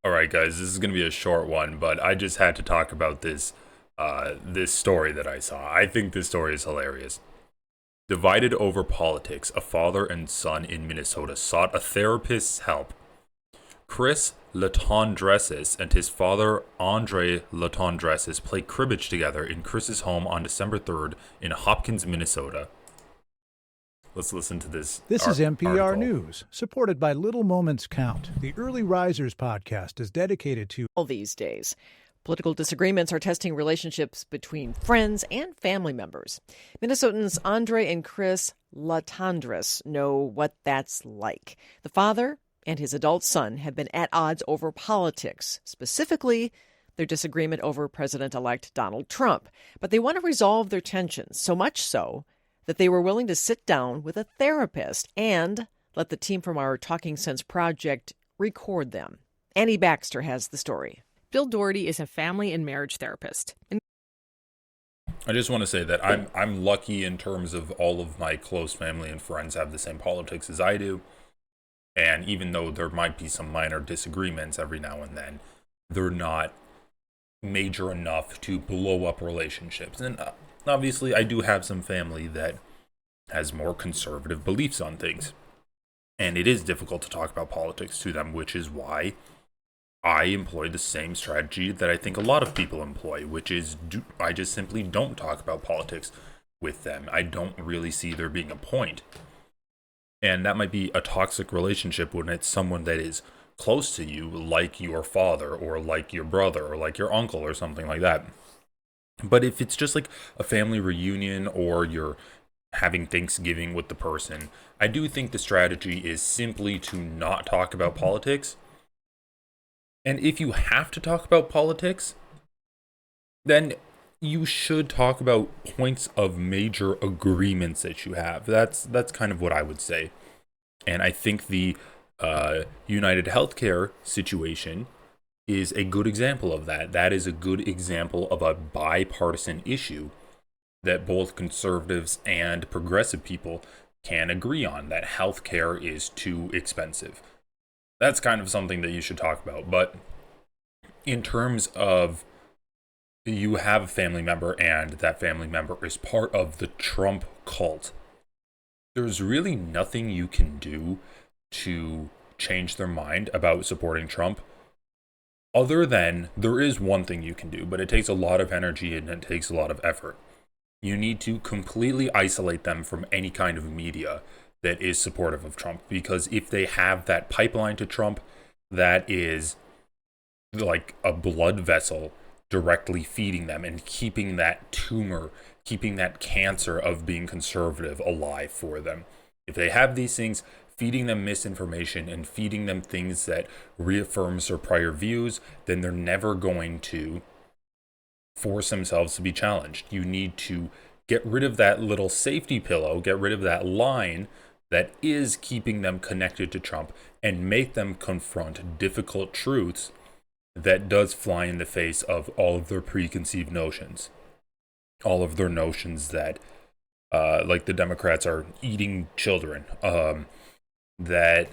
All right, guys, this is going to be a short one, but I just had to talk about this story that I saw. I think this story is hilarious. Divided over politics, a father and son in Minnesota sought a therapist's help. Chris Latondreses and his father Andre Latondreses played cribbage together in Chris's home on December 3rd in Hopkins, Minnesota. Let's listen to this. This is NPR article. News, supported by Little Moments Count. The Early Risers podcast is dedicated to all these days. Political disagreements are testing relationships between friends and family members. Minnesotans Andre and Chris Latondres know what that's like. The father and his adult son have been at odds over politics, specifically their disagreement over President-elect Donald Trump. But they want to resolve their tensions, so much so that they were willing to sit down with a therapist and let the team from our Talking Sense project record them. Annie Baxter has the story. Bill Doherty is a family and marriage therapist. I just want to say that I'm lucky in terms of all of my close family and friends have the same politics as I do. And even though there might be some minor disagreements every now and then, they're not major enough to blow up relationships. And obviously, I do have some family that has more conservative beliefs on things. And it is difficult to talk about politics to them, which is why I employ the same strategy that I think a lot of people employ, which is I just simply don't talk about politics with them. I don't really see there being a point. And that might be a toxic relationship when it's someone that is close to you, like your father or like your brother or like your uncle or something like that. But if it's just like a family reunion or you're having Thanksgiving with the person, I do think the strategy is simply to not talk about politics. And if you have to talk about politics, then you should talk about points of major agreements that you have. That's kind of what I would say. And I think the United Healthcare situation is a good example of that. That is a good example of a bipartisan issue that both conservatives and progressive people can agree on, that healthcare is too expensive. That's kind of something that you should talk about. But in terms of you have a family member and that family member is part of the Trump cult, there's really nothing you can do to change their mind about supporting Trump. Other than, there is one thing you can do, but it takes a lot of energy and it takes a lot of effort. You need to completely isolate them from any kind of media that is supportive of Trump. Because if they have that pipeline to Trump, that is like a blood vessel directly feeding them and keeping that tumor, keeping that cancer of being conservative alive for them. If they have these things, feeding them misinformation and feeding them things that reaffirms their prior views, then they're never going to force themselves to be challenged. You need to get rid of that little safety pillow, get rid of that line that is keeping them connected to Trump, and make them confront difficult truths that does fly in the face of all of their preconceived notions. All of their notions that like the Democrats are eating children, that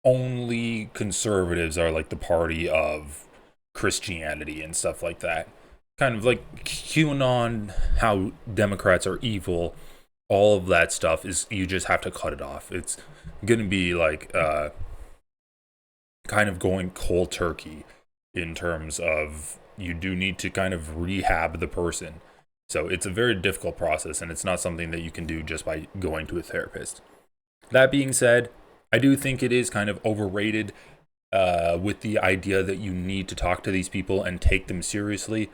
only conservatives are like the party of Christianity and stuff like that. Kind of like QAnon, how Democrats are evil, all of that stuff is, you just have to cut it off. It's going to be like kind of going cold turkey in terms of you do need to kind of rehab the person. So it's a very difficult process, and it's not something that you can do just by going to a therapist. That being said, I do think it is kind of overrated with the idea that you need to talk to these people and take them seriously.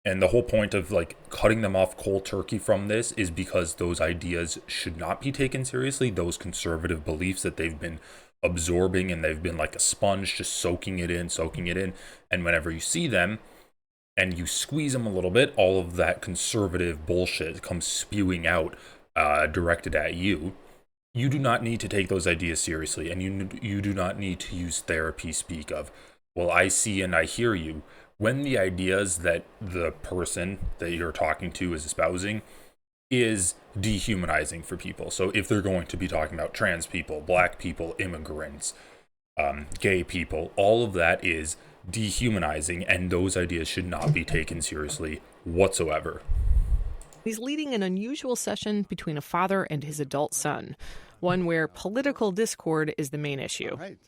And the whole point of like cutting them off cold turkey from this is because those ideas should not be taken seriously. Those conservative beliefs that they've been absorbing, and they've been like a sponge, just soaking it in. And whenever you see them and you squeeze them a little bit, all of that conservative bullshit comes spewing out, directed at you. You do not need to take those ideas seriously, and you do not need to use therapy speak of, well, I see and I hear you, when the ideas that the person that you're talking to is espousing is dehumanizing for people. So if they're going to be talking about trans people, black people, immigrants, gay people. All of that is dehumanizing, and those ideas should not be taken seriously whatsoever. He's leading an unusual session between a father and his adult son, one where political discord is the main issue. All right.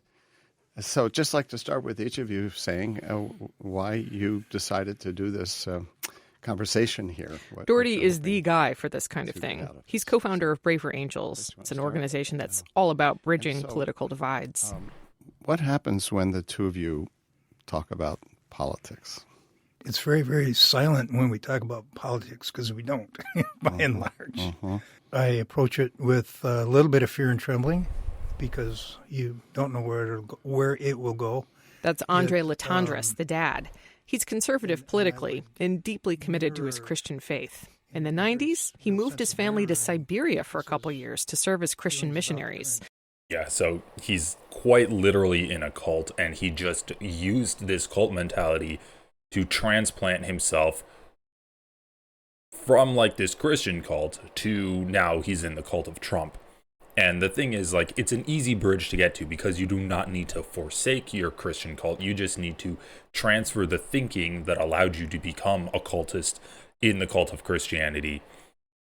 So just like to start with each of you saying why you decided to do this conversation here. Doherty is the guy for this kind of thing. He's co-founder of Braver Angels. It's an organization that's all about bridging political divides. What happens when the two of you talk about politics? It's very, very silent when we talk about politics because we don't, by and large. I approach it with a little bit of fear and trembling because you don't know where it will go. That's Andre Latendresse, the dad. He's conservative politically and deeply committed to his Christian faith. In the 90s, he moved his family to Siberia for a couple years to serve as Christian missionaries. Yeah, so he's quite literally in a cult, and he just used this cult mentality to transplant himself from like this Christian cult to now he's in the cult of Trump. And the thing is, like, it's an easy bridge to get to because you do not need to forsake your Christian cult. You just need to transfer the thinking that allowed you to become a cultist in the cult of Christianity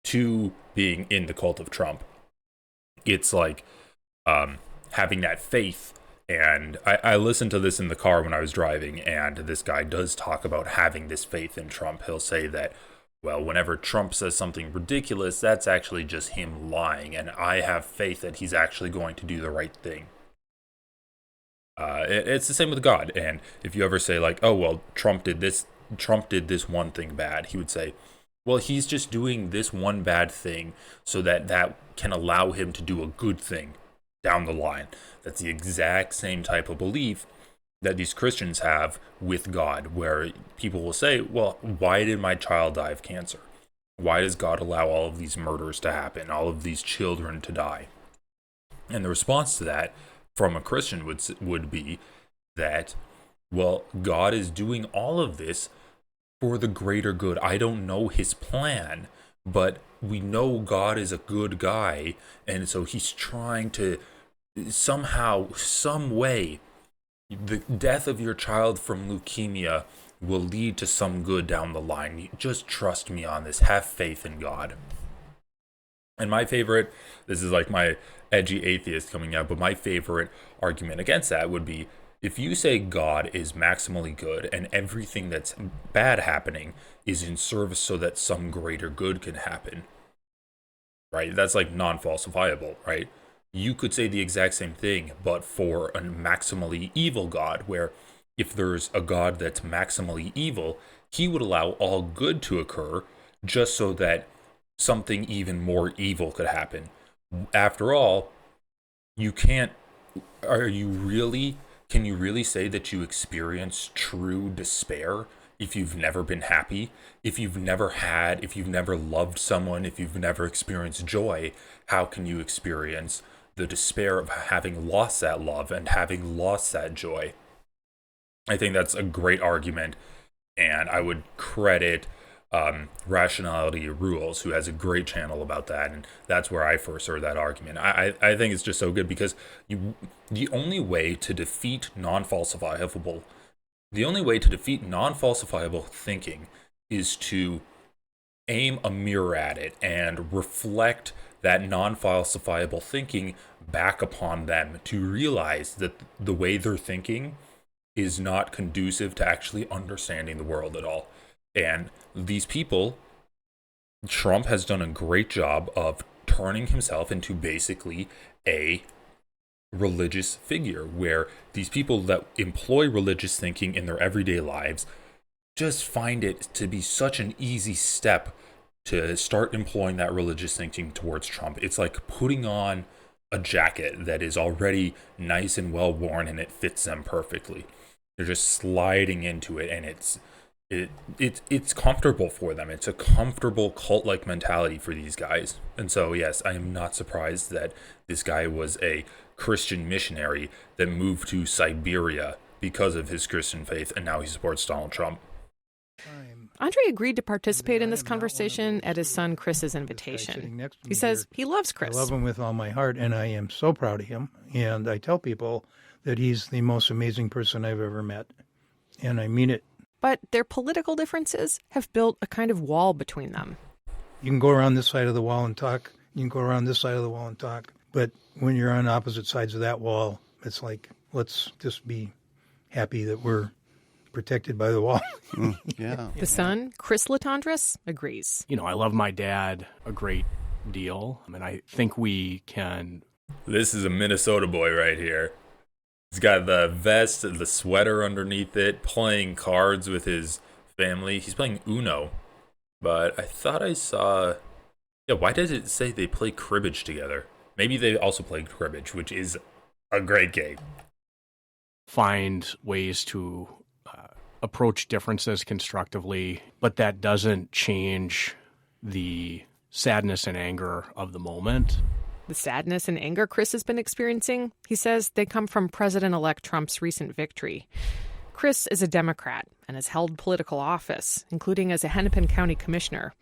to being in the cult of Trump. It's like having that faith. And I listened to this in the car when I was driving, and this guy does talk about having this faith in Trump. He'll say that, well, whenever Trump says something ridiculous, that's actually just him lying, and I have faith that he's actually going to do the right thing. It's the same with God, and if you ever say, like, oh, well, Trump did this one thing bad, he would say, well, he's just doing this one bad thing so that can allow him to do a good thing down the line. That's the exact same type of belief that these Christians have with God, where people will say, well, why did my child die of cancer? Why does God allow all of these murders to happen, all of these children to die? And the response to that from a Christian would be that, well, God is doing all of this for the greater good. I don't know his plan, but we know God is a good guy, and so he's trying to somehow, some way, the death of your child from leukemia will lead to some good down the line. Just trust me on this. Have faith in God. And my favorite, this is like my edgy atheist coming out, but my favorite argument against that would be, if you say God is maximally good and everything that's bad happening is in service so that some greater good can happen, right? That's like non-falsifiable, right? You could say the exact same thing, but for a maximally evil God, where if there's a God that's maximally evil, he would allow all good to occur just so that something even more evil could happen. After all, can you really say that you experience true despair if you've never been happy, if you've never loved someone, if you've never experienced joy? How can you experience the despair of having lost that love and having lost that joy? I think that's a great argument, and I would credit Rationality Rules, who has a great channel about that, and that's where I first heard that argument. I think it's just so good because the only way to defeat non-falsifiable thinking is to aim a mirror at it and reflect that non-falsifiable thinking back upon them, to realize that the way they're thinking is not conducive to actually understanding the world at all. And these people, Trump has done a great job of turning himself into basically a religious figure, where these people that employ religious thinking in their everyday lives just find it to be such an easy step to start employing that religious thinking towards Trump. It's like putting on a jacket that is already nice and well worn and it fits them perfectly. They're just sliding into it, and it's comfortable for them. It's a comfortable cult-like mentality for these guys. And so, yes, I am not surprised that this guy was a Christian missionary that moved to Siberia because of his Christian faith, and now he supports Donald Trump. Andre agreed to participate in this conversation at his son Chris's invitation. He says he loves Chris. I love him with all my heart, and I am so proud of him. And I tell people that he's the most amazing person I've ever met. And I mean it. But their political differences have built a kind of wall between them. You can go around this side of the wall and talk. You can go around this side of the wall and talk. But when you're on opposite sides of that wall, it's like, let's just be happy that we're protected by the wall. Yeah. The son, Chris Latondras, agrees. You know, I love my dad a great deal. I mean, I think we can... This is a Minnesota boy right here. He's got the vest, the sweater underneath it, playing cards with his family. He's playing Uno. But I thought I saw... Yeah, why does it say they play cribbage together? Maybe they also play cribbage, which is a great game. Find ways to approach differences constructively, but that doesn't change the sadness and anger of the moment. The sadness and anger Chris has been experiencing, he says they come from President-elect Trump's recent victory. Chris is a Democrat and has held political office, including as a Hennepin County commissioner.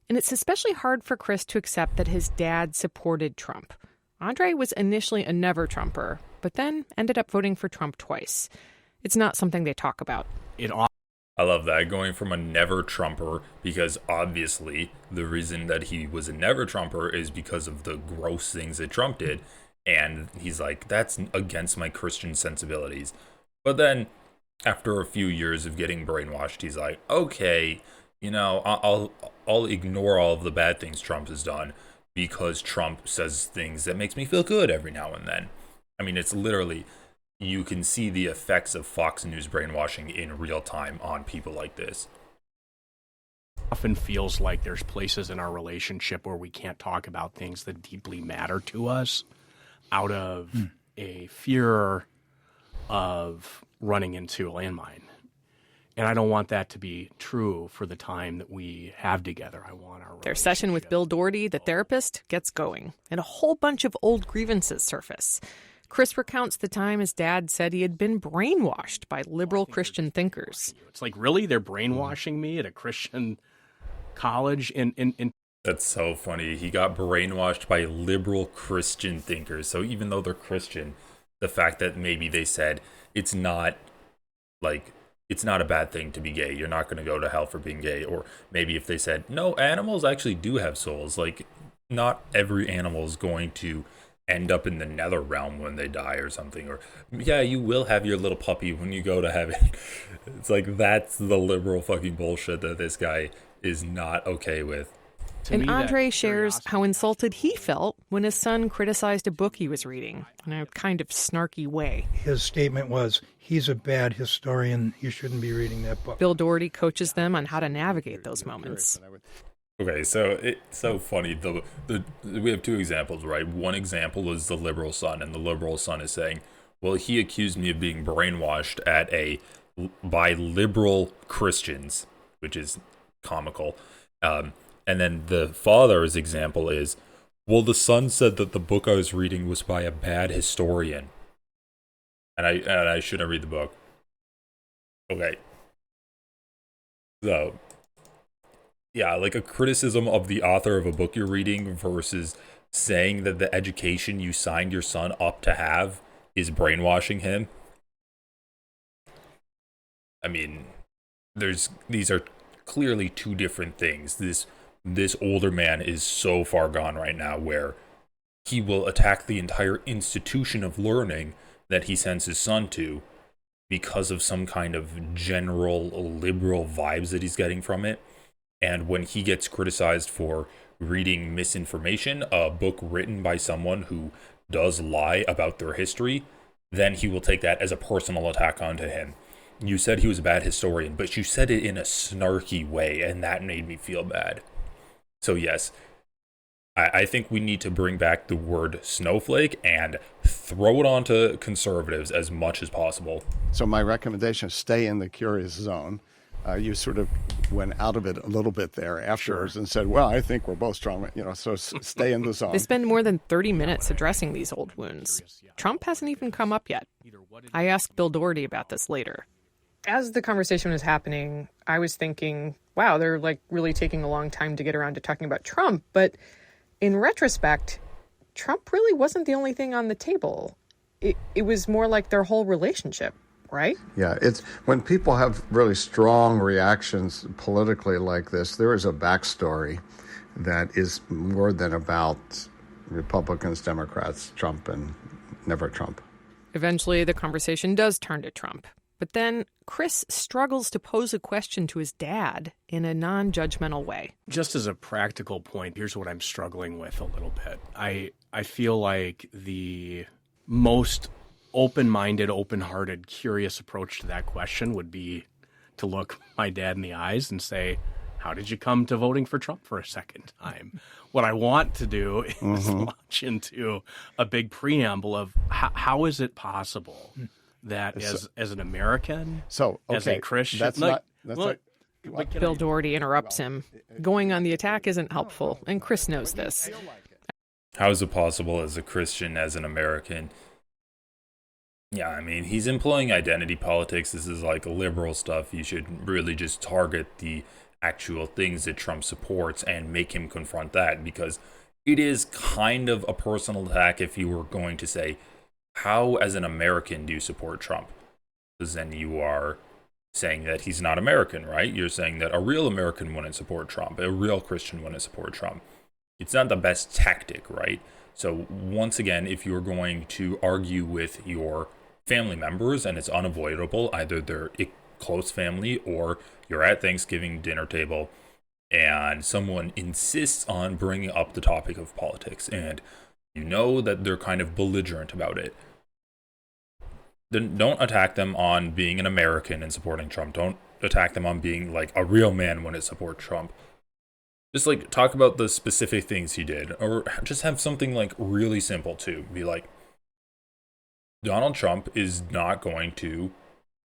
And it's especially hard for Chris to accept that his dad supported Trump. Andre was initially a never-Trumper, but then ended up voting for Trump twice. It's not something they talk about. I love that, going from a never-Trumper, because obviously the reason that he was a never-Trumper is because of the gross things that Trump did. And he's like, that's against my Christian sensibilities. But then, after a few years of getting brainwashed, he's like, okay, you know, I'll ignore all of the bad things Trump has done because Trump says things that makes me feel good every now and then. I mean, it's literally... You can see the effects of Fox News brainwashing in real time on people like this. Often feels like there's places in our relationship where we can't talk about things that deeply matter to us out of a fear of running into a landmine. And I don't want that to be true for the time that we have together. I want our Their session with Bill Doherty, the therapist, gets going, and a whole bunch of old grievances surface. Chris recounts the time his dad said he had been brainwashed by liberal Christian thinkers. It's like, really? They're brainwashing me at a Christian college? That's so funny. He got brainwashed by liberal Christian thinkers. So even though they're Christian, the fact that maybe they said it's not a bad thing to be gay. You're not going to go to hell for being gay. Or maybe if they said, no, animals actually do have souls. Like, not every animal is going to end up in the nether realm when they die or something. Or, yeah, you will have your little puppy when you go to heaven. It's like, that's the liberal fucking bullshit that this guy is not okay with. And Andre shares how insulted he felt when his son criticized a book he was reading in a kind of snarky way. His statement was, he's a bad historian. You shouldn't be reading that book. Bill Doherty coaches them on how to navigate those moments. Okay, so it's so funny. We have two examples, right? One example is the liberal son, and the liberal son is saying, well, he accused me of being brainwashed by liberal Christians, which is comical. And then the father's example is, well, the son said that the book I was reading was by a bad historian, and I shouldn't read the book. Okay. So, yeah, like a criticism of the author of a book you're reading versus saying that the education you signed your son up to have is brainwashing him. I mean, these are clearly two different things. This older man is so far gone right now where he will attack the entire institution of learning that he sends his son to because of some kind of general liberal vibes that he's getting from it. And when he gets criticized for reading misinformation, a book written by someone who does lie about their history, then he will take that as a personal attack onto him. You said he was a bad historian, but you said it in a snarky way, and that made me feel bad. So yes, I think we need to bring back the word snowflake and throw it onto conservatives as much as possible. So my recommendation is stay in the curious zone. You sort of went out of it a little bit there afterwards and said, well, I think we're both strong, so stay in the zone. They spend more than 30 minutes addressing these old wounds. Trump hasn't even come up yet. I asked Bill Doherty about this later. As the conversation was happening, I was thinking, wow, they're really taking a long time to get around to talking about Trump. But in retrospect, Trump really wasn't the only thing on the table. it was more like their whole relationship, right? Yeah, it's when people have really strong reactions politically like this, there is a backstory that is more than about Republicans, Democrats, Trump, and never Trump. Eventually, the conversation does turn to Trump. But then Chris struggles to pose a question to his dad in a non-judgmental way. Just as a practical point, here's what I'm struggling with a little bit. I feel like the most open-minded, open-hearted, curious approach to that question would be to look my dad in the eyes and say, how did you come to voting for Trump for a second time? What I want to do is launch into a big preamble of how is it possible that as an American, as a Christian, Bill Doherty interrupts him. Going on the attack isn't helpful, and Chris knows this. How is it possible as a Christian, as an American? Yeah, I mean, he's employing identity politics. This is like liberal stuff. You should really just target the actual things that Trump supports and make him confront that, because it is kind of a personal attack if you were going to say, how as an American do you support Trump? Because then you are saying that he's not American, right? You're saying that a real American wouldn't support Trump, a real Christian wouldn't support Trump. It's not the best tactic, right? So once again, if you're going to argue with your family members and it's unavoidable, either they're close family or you're at Thanksgiving dinner table and someone insists on bringing up the topic of politics and you know that they're kind of belligerent about it, then don't attack them on being an American and supporting Trump. Don't attack them on being like a real man when it supports Trump. Just like talk about the specific things he did, or just have something like really simple too. Be like, Donald Trump is not going to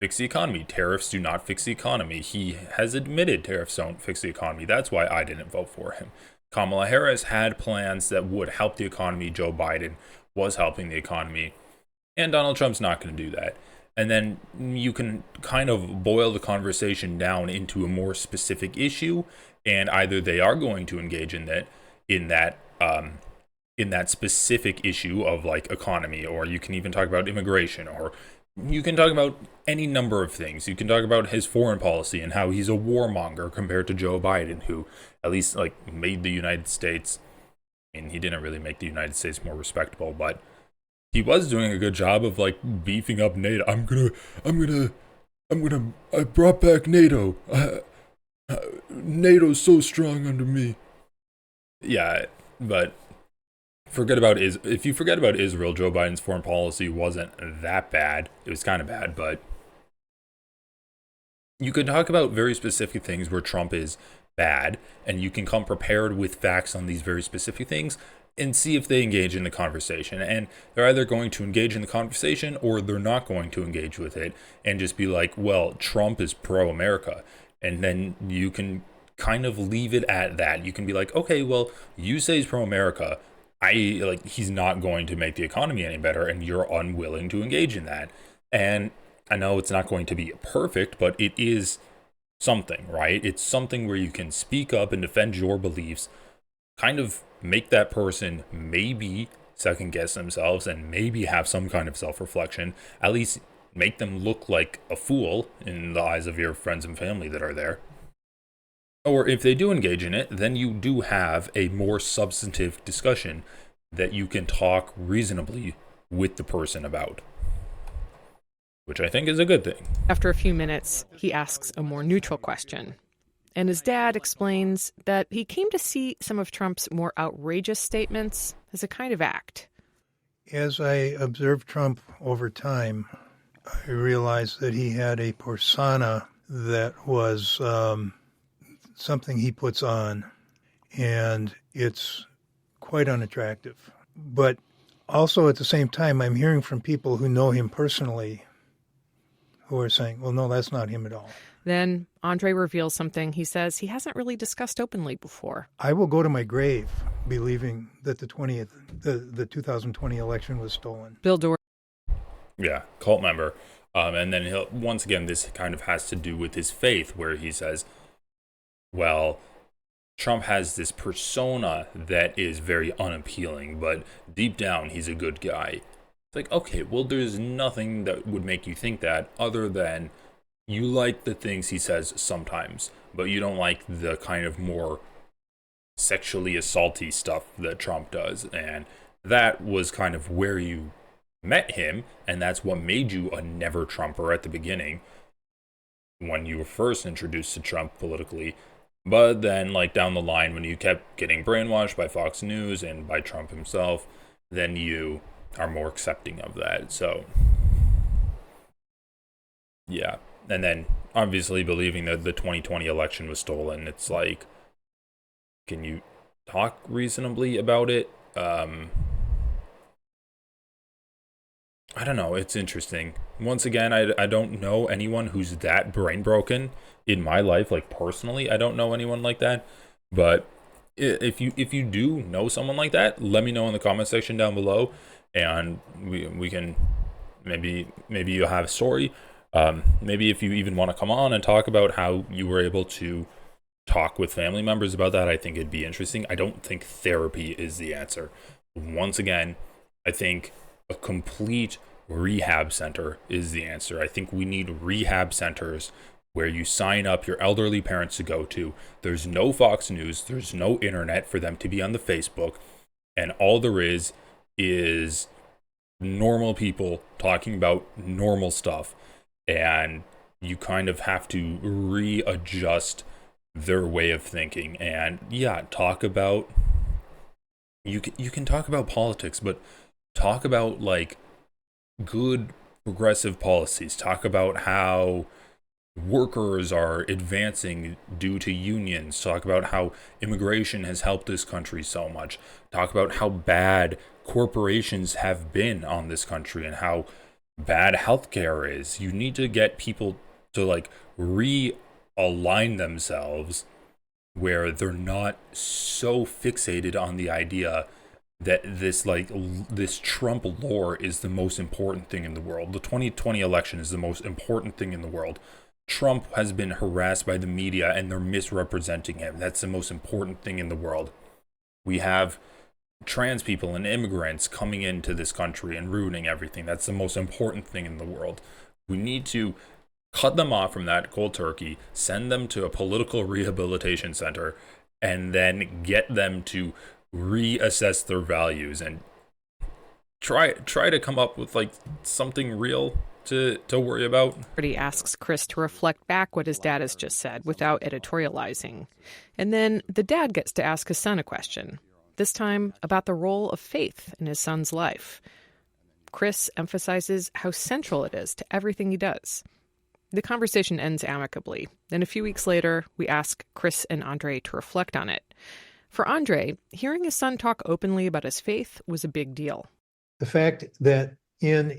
fix the economy. Tariffs do not fix the economy. He has admitted tariffs don't fix the economy. That's why I didn't vote for him. Kamala Harris had plans that would help the economy. Joe Biden was helping the economy. And Donald Trump's not going to do that. And then you can kind of boil the conversation down into a more specific issue. And either they are going to engage in that specific issue of like economy, or you can even talk about immigration, or you can talk about any number of things. You can talk about his foreign policy and how he's a warmonger compared to Joe Biden, who at least like made the United States, and he didn't really make the United States more respectable, but he was doing a good job of like beefing up NATO. I brought back NATO. NATO's so strong under me. Yeah, but if you forget about Israel, Joe Biden's foreign policy wasn't that bad. It was kind of bad, but you could talk about very specific things where Trump is bad, and you can come prepared with facts on these very specific things and see if they engage in the conversation. And they're either going to engage in the conversation or they're not going to engage with it and just be like, well, Trump is pro-America. And then you can kind of leave it at that. You can be like, okay, well, you say he's pro-America. He's not going to make the economy any better, and you're unwilling to engage in that. And I know it's not going to be perfect, but it is something, right? It's something where you can speak up and defend your beliefs, kind of make that person maybe second guess themselves and maybe have some kind of self-reflection, at least make them look like a fool in the eyes of your friends and family that are there. Or if they do engage in it, then you do have a more substantive discussion that you can talk reasonably with the person about, which I think is a good thing. After a few minutes, he asks a more neutral question. And his dad explains that he came to see some of Trump's more outrageous statements as a kind of act. As I observed Trump over time, I realized that he had a persona that was something he puts on, and it's quite unattractive. But also at the same time, I'm hearing from people who know him personally who are saying, well, no, that's not him at all. Then Andre reveals something he says he hasn't really discussed openly before. I will go to my grave believing that the 2020 election was stolen. Bill Doherty. Yeah, cult member. And then once again, this kind of has to do with his faith, where he says, well, Trump has this persona that is very unappealing, but deep down, he's a good guy. It's like, okay, well, there's nothing that would make you think that other than you like the things he says sometimes, but you don't like the kind of more sexually assaulty stuff that Trump does. And that was kind of where you met him, and that's what made you a never Trumper at the beginning when you were first introduced to Trump politically. But then, like, down the line, when you kept getting brainwashed by Fox News and by Trump himself, then you are more accepting of that. So, yeah. And then, obviously, believing that the 2020 election was stolen, it's like, can you talk reasonably about it? I don't know. It's interesting. Once again, I don't know anyone who's that brain broken in my life. Like, personally, I don't know anyone like that. But if you do know someone like that, let me know in the comment section down below, and we can maybe you'll have a story. Maybe if you even want to come on and talk about how you were able to talk with family members about that, I think it'd be interesting. I don't think therapy is the answer. Once again, I think a complete rehab center is the answer. I think we need rehab centers where you sign up your elderly parents to go to. There's no Fox News, there's no internet for them to be on the Facebook, and all there is normal people talking about normal stuff, and you kind of have to readjust their way of thinking. And yeah, talk about, you can talk about politics, but talk about like good progressive policies. Talk about how workers are advancing due to unions. Talk about how immigration has helped this country so much. Talk about how bad corporations have been on this country and how bad healthcare is. You need to get people to like realign themselves where they're not so fixated on the idea that this Trump lore is the most important thing in the world. The 2020 election is the most important thing in the world. Trump has been harassed by the media and they're misrepresenting him. That's the most important thing in the world. We have trans people and immigrants coming into this country and ruining everything. That's the most important thing in the world. We need to cut them off from that cold turkey, send them to a political rehabilitation center, and then get them to reassess their values and try to come up with like something real to worry about. He asks Chris to reflect back what his dad has just said without editorializing. And then the dad gets to ask his son a question, this time about the role of faith in his son's life. Chris emphasizes how central it is to everything he does. The conversation ends amicably. Then a few weeks later, we ask Chris and Andre to reflect on it. For Andre, hearing his son talk openly about his faith was a big deal. The fact that in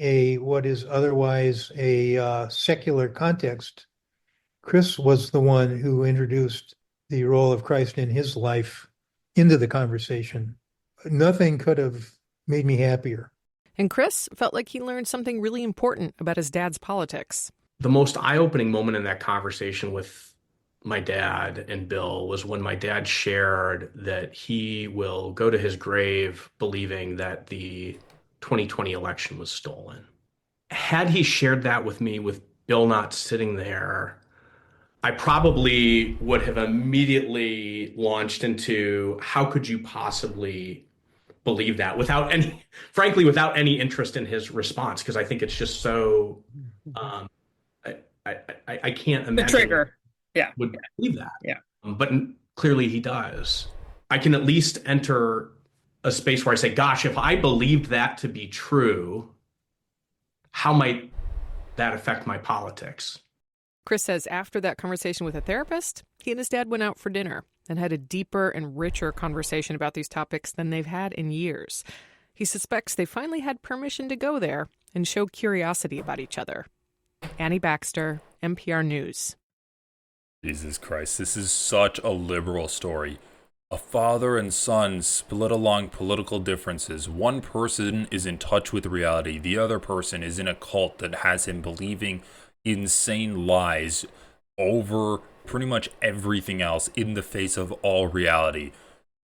what is otherwise a secular context, Chris was the one who introduced the role of Christ in his life into the conversation. Nothing could have made me happier. And Chris felt like he learned something really important about his dad's politics. The most eye-opening moment in that conversation with my dad and Bill was when my dad shared that he will go to his grave believing that the 2020 election was stolen. Had he shared that with me with Bill not sitting there, I probably would have immediately launched into how could you possibly believe that without any interest in his response, because I think it's just so I can't imagine the trigger. Yeah. Would believe that. Yeah. But clearly he does. I can at least enter a space where I say, gosh, if I believed that to be true, how might that affect my politics? Chris says after that conversation with a therapist, he and his dad went out for dinner and had a deeper and richer conversation about these topics than they've had in years. He suspects they finally had permission to go there and show curiosity about each other. Annie Baxter, NPR News. Jesus Christ, this is such a liberal story. A father and son split along political differences. One person is in touch with reality. The other person is in a cult that has him believing insane lies over pretty much everything else in the face of all reality.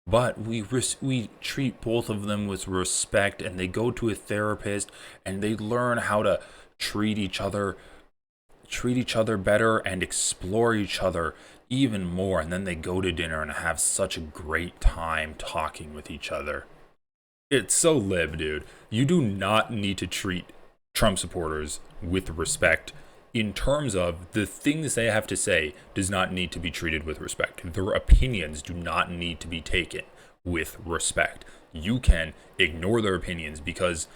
but we treat both of them with respect, and they go to a therapist and they learn how to treat each other better and explore each other even more, and then they go to dinner and have such a great time talking with each other. It's so lib, dude. You do not need to treat Trump supporters with respect. In terms of the things they have to say does not need to be treated with respect. Their opinions do not need to be taken with respect. You can ignore their opinions because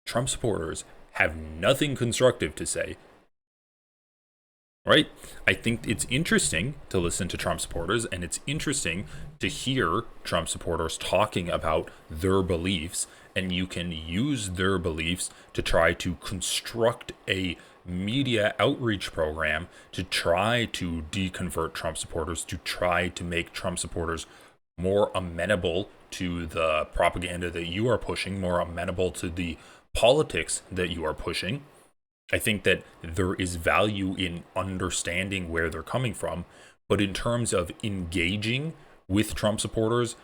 Trump supporters have nothing constructive to say. Right? I think it's interesting to listen to Trump supporters, and it's interesting to hear Trump supporters talking about their beliefs, and you can use their beliefs to try to construct a media outreach program to try to deconvert Trump supporters, to try to make Trump supporters more amenable to the propaganda that you are pushing, more amenable to the politics that you are pushing. I think that there is value in understanding where they're coming from, but in terms of engaging with Trump supporters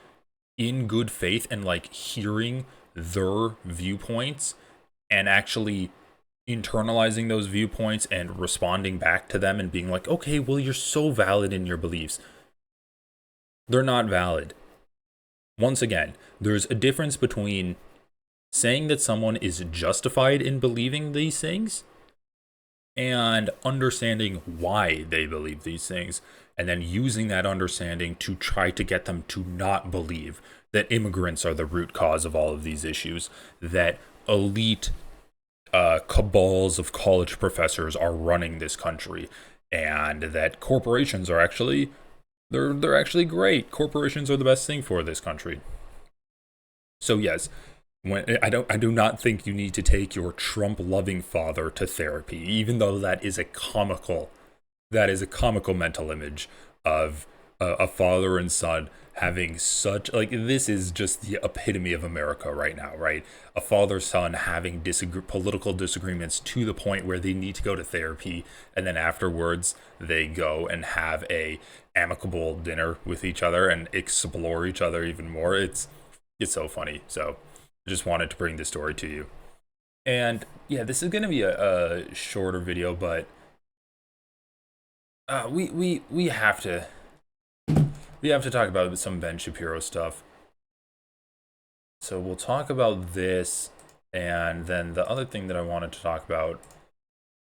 in good faith and like hearing their viewpoints and actually internalizing those viewpoints and responding back to them and being like, okay, well, you're so valid in your beliefs. They're not valid. Once again, there's a difference between saying that someone is justified in believing these things and understanding why they believe these things, and then using that understanding to try to get them to not believe that immigrants are the root cause of all of these issues, that elite cabals of college professors are running this country, and that corporations are actually they're actually great. Corporations are the best thing for this country. So yes, I do not think you need to take your Trump-loving father to therapy, even though that is a comical mental image of a father and son having such, like, this is just the epitome of America right now, right? A father-son having political disagreements to the point where they need to go to therapy, and then afterwards they go and have a amicable dinner with each other and explore each other even more. It's so funny. So I just wanted to bring this story to you. And yeah, this is going to be a shorter video, but we have to talk about some Ben Shapiro stuff. So we'll talk about this, and then the other thing that I wanted to talk about.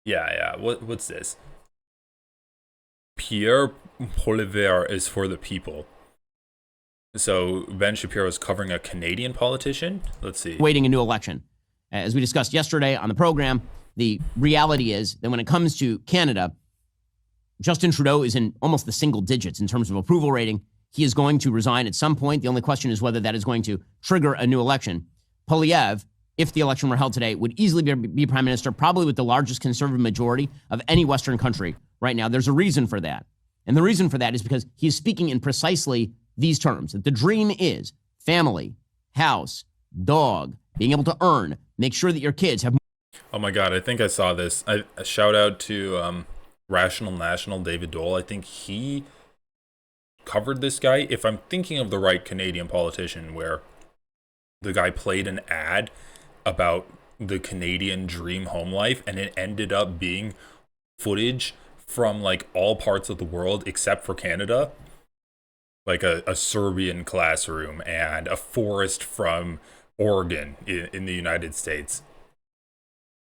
Yeah. What's this? Pierre Poilievre is for the people. So Ben Shapiro is covering a Canadian politician. Let's see. Waiting a new election. As we discussed yesterday on the program, the reality is that when it comes to Canada, Justin Trudeau is in almost the single digits in terms of approval rating. He is going to resign at some point. The only question is whether that is going to trigger a new election. Poilievre, if the election were held today, would easily be prime minister, probably with the largest conservative majority of any Western country right now. There's a reason for that. And the reason for that is because he's speaking in precisely these terms. That the dream is family, house, dog, being able to earn, make sure that your kids have. Oh my God, I think I saw this. A shout out to Rational National, David Dole. I think he covered this guy. If I'm thinking of the right Canadian politician, where the guy played an ad about the Canadian dream home life, and it ended up being footage from like all parts of the world except for Canada. Like a Serbian classroom and a forest from Oregon in the United States.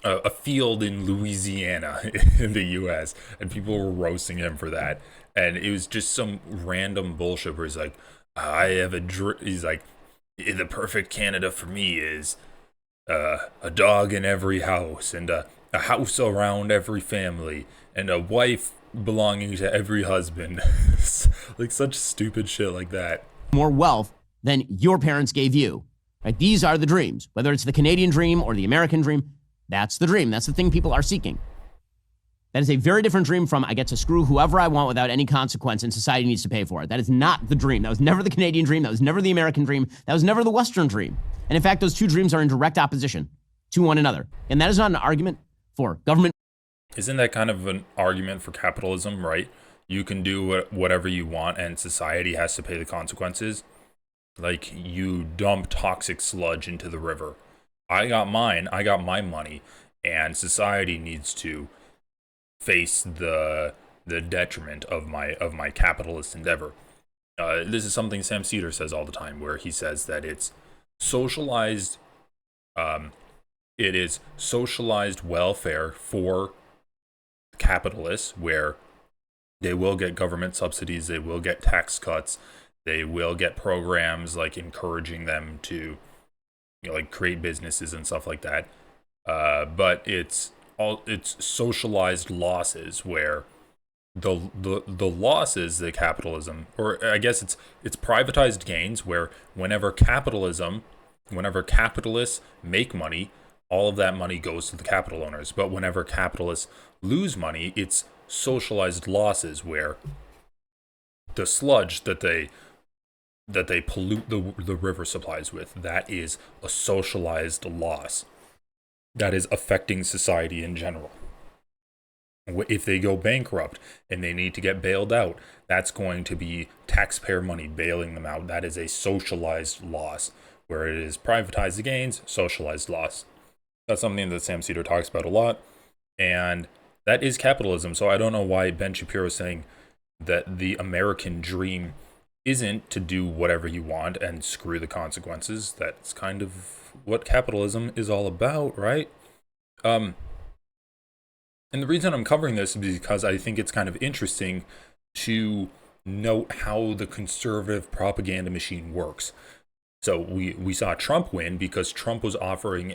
A field in Louisiana in the U.S. And people were roasting him for that. And it was just some random bullshit where he's like, he's like, the perfect Canada for me is a dog in every house, and a house around every family, and a wife belonging to every husband. Like such stupid shit like that. More wealth than your parents gave you. Right? These are the dreams. Whether it's the Canadian dream or the American dream, that's the dream. That's the thing people are seeking. That is a very different dream from I get to screw whoever I want without any consequence and society needs to pay for it. That is not the dream. That was never the Canadian dream. That was never the American dream. That was never the Western dream. And in fact, those two dreams are in direct opposition to one another. And that is not an argument for government. Isn't that kind of an argument for capitalism, right? You can do whatever you want and society has to pay the consequences. Like, you dump toxic sludge into the river. I got mine, I got my money, and society needs to face the detriment of my capitalist endeavor. This is something Sam Cedar says all the time, where he says that it's socialized it is socialized welfare for capitalists, where they will get government subsidies, they will get tax cuts, they will get programs like encouraging them to, like, create businesses and stuff like that. But it's socialized losses, where the losses that capitalism, or I guess it's privatized gains, where whenever capitalists make money, all of that money goes to the capital owners. But whenever capitalists lose money, it's socialized losses, where the sludge that they pollute the river supplies with, that is a socialized loss that is affecting society in general. If they go bankrupt and they need to get bailed out, that's going to be taxpayer money bailing them out. That is a socialized loss, where it is privatized gains, socialized loss. That's something that Sam Cedar talks about a lot, and that is capitalism. So I don't know why Ben Shapiro is saying that the American dream isn't to do whatever you want and screw the consequences. That's kind of what capitalism is all about, right? And the reason I'm covering this is because I think it's kind of interesting to note how the conservative propaganda machine works. So we saw Trump win because Trump was offering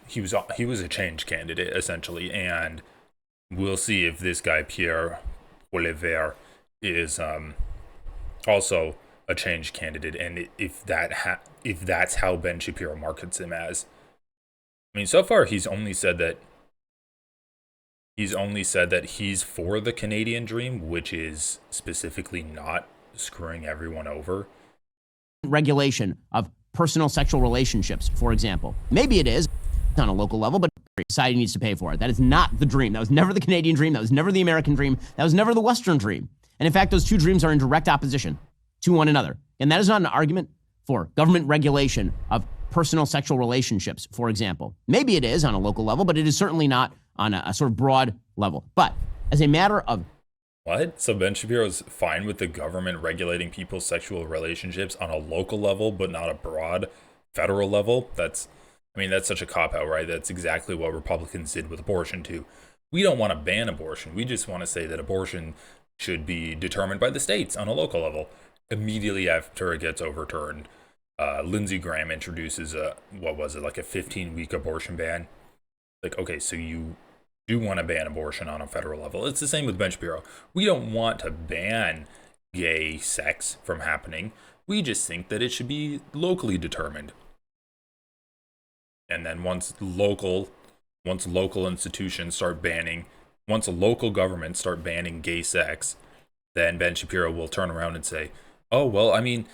he was a change candidate, essentially, and we'll see if this guy Pierre Olivier is also a change candidate, and if that's how Ben Shapiro markets him as. I mean, so far he's only said that he's for the Canadian dream, which is specifically not screwing everyone over. Regulation of personal sexual relationships, for example. Maybe it is on a local level, but society needs to pay for it. That is not the dream. That was never the Canadian dream. That was never the American dream. That was never the Western dream. And in fact, those two dreams are in direct opposition to one another. And that is not an argument for government regulation of personal sexual relationships, for example. Maybe it is on a local level, but it is certainly not on a sort of broad level. But as a matter of... What? So Ben Shapiro's fine with the government regulating people's sexual relationships on a local level, but not a broad federal level? That's such a cop-out, right? That's exactly what Republicans did with abortion, too. We don't want to ban abortion. We just want to say that abortion should be determined by the states on a local level. Immediately after it gets overturned, Lindsey Graham introduces like a 15-week abortion ban. Like, okay, so you do want to ban abortion on a federal level. It's the same with Ben Shapiro. We don't want to ban gay sex from happening. We just think that it should be locally determined. And then once local institutions start banning, once a local government start banning gay sex, then Ben Shapiro will turn around and say, "Oh, well, I mean,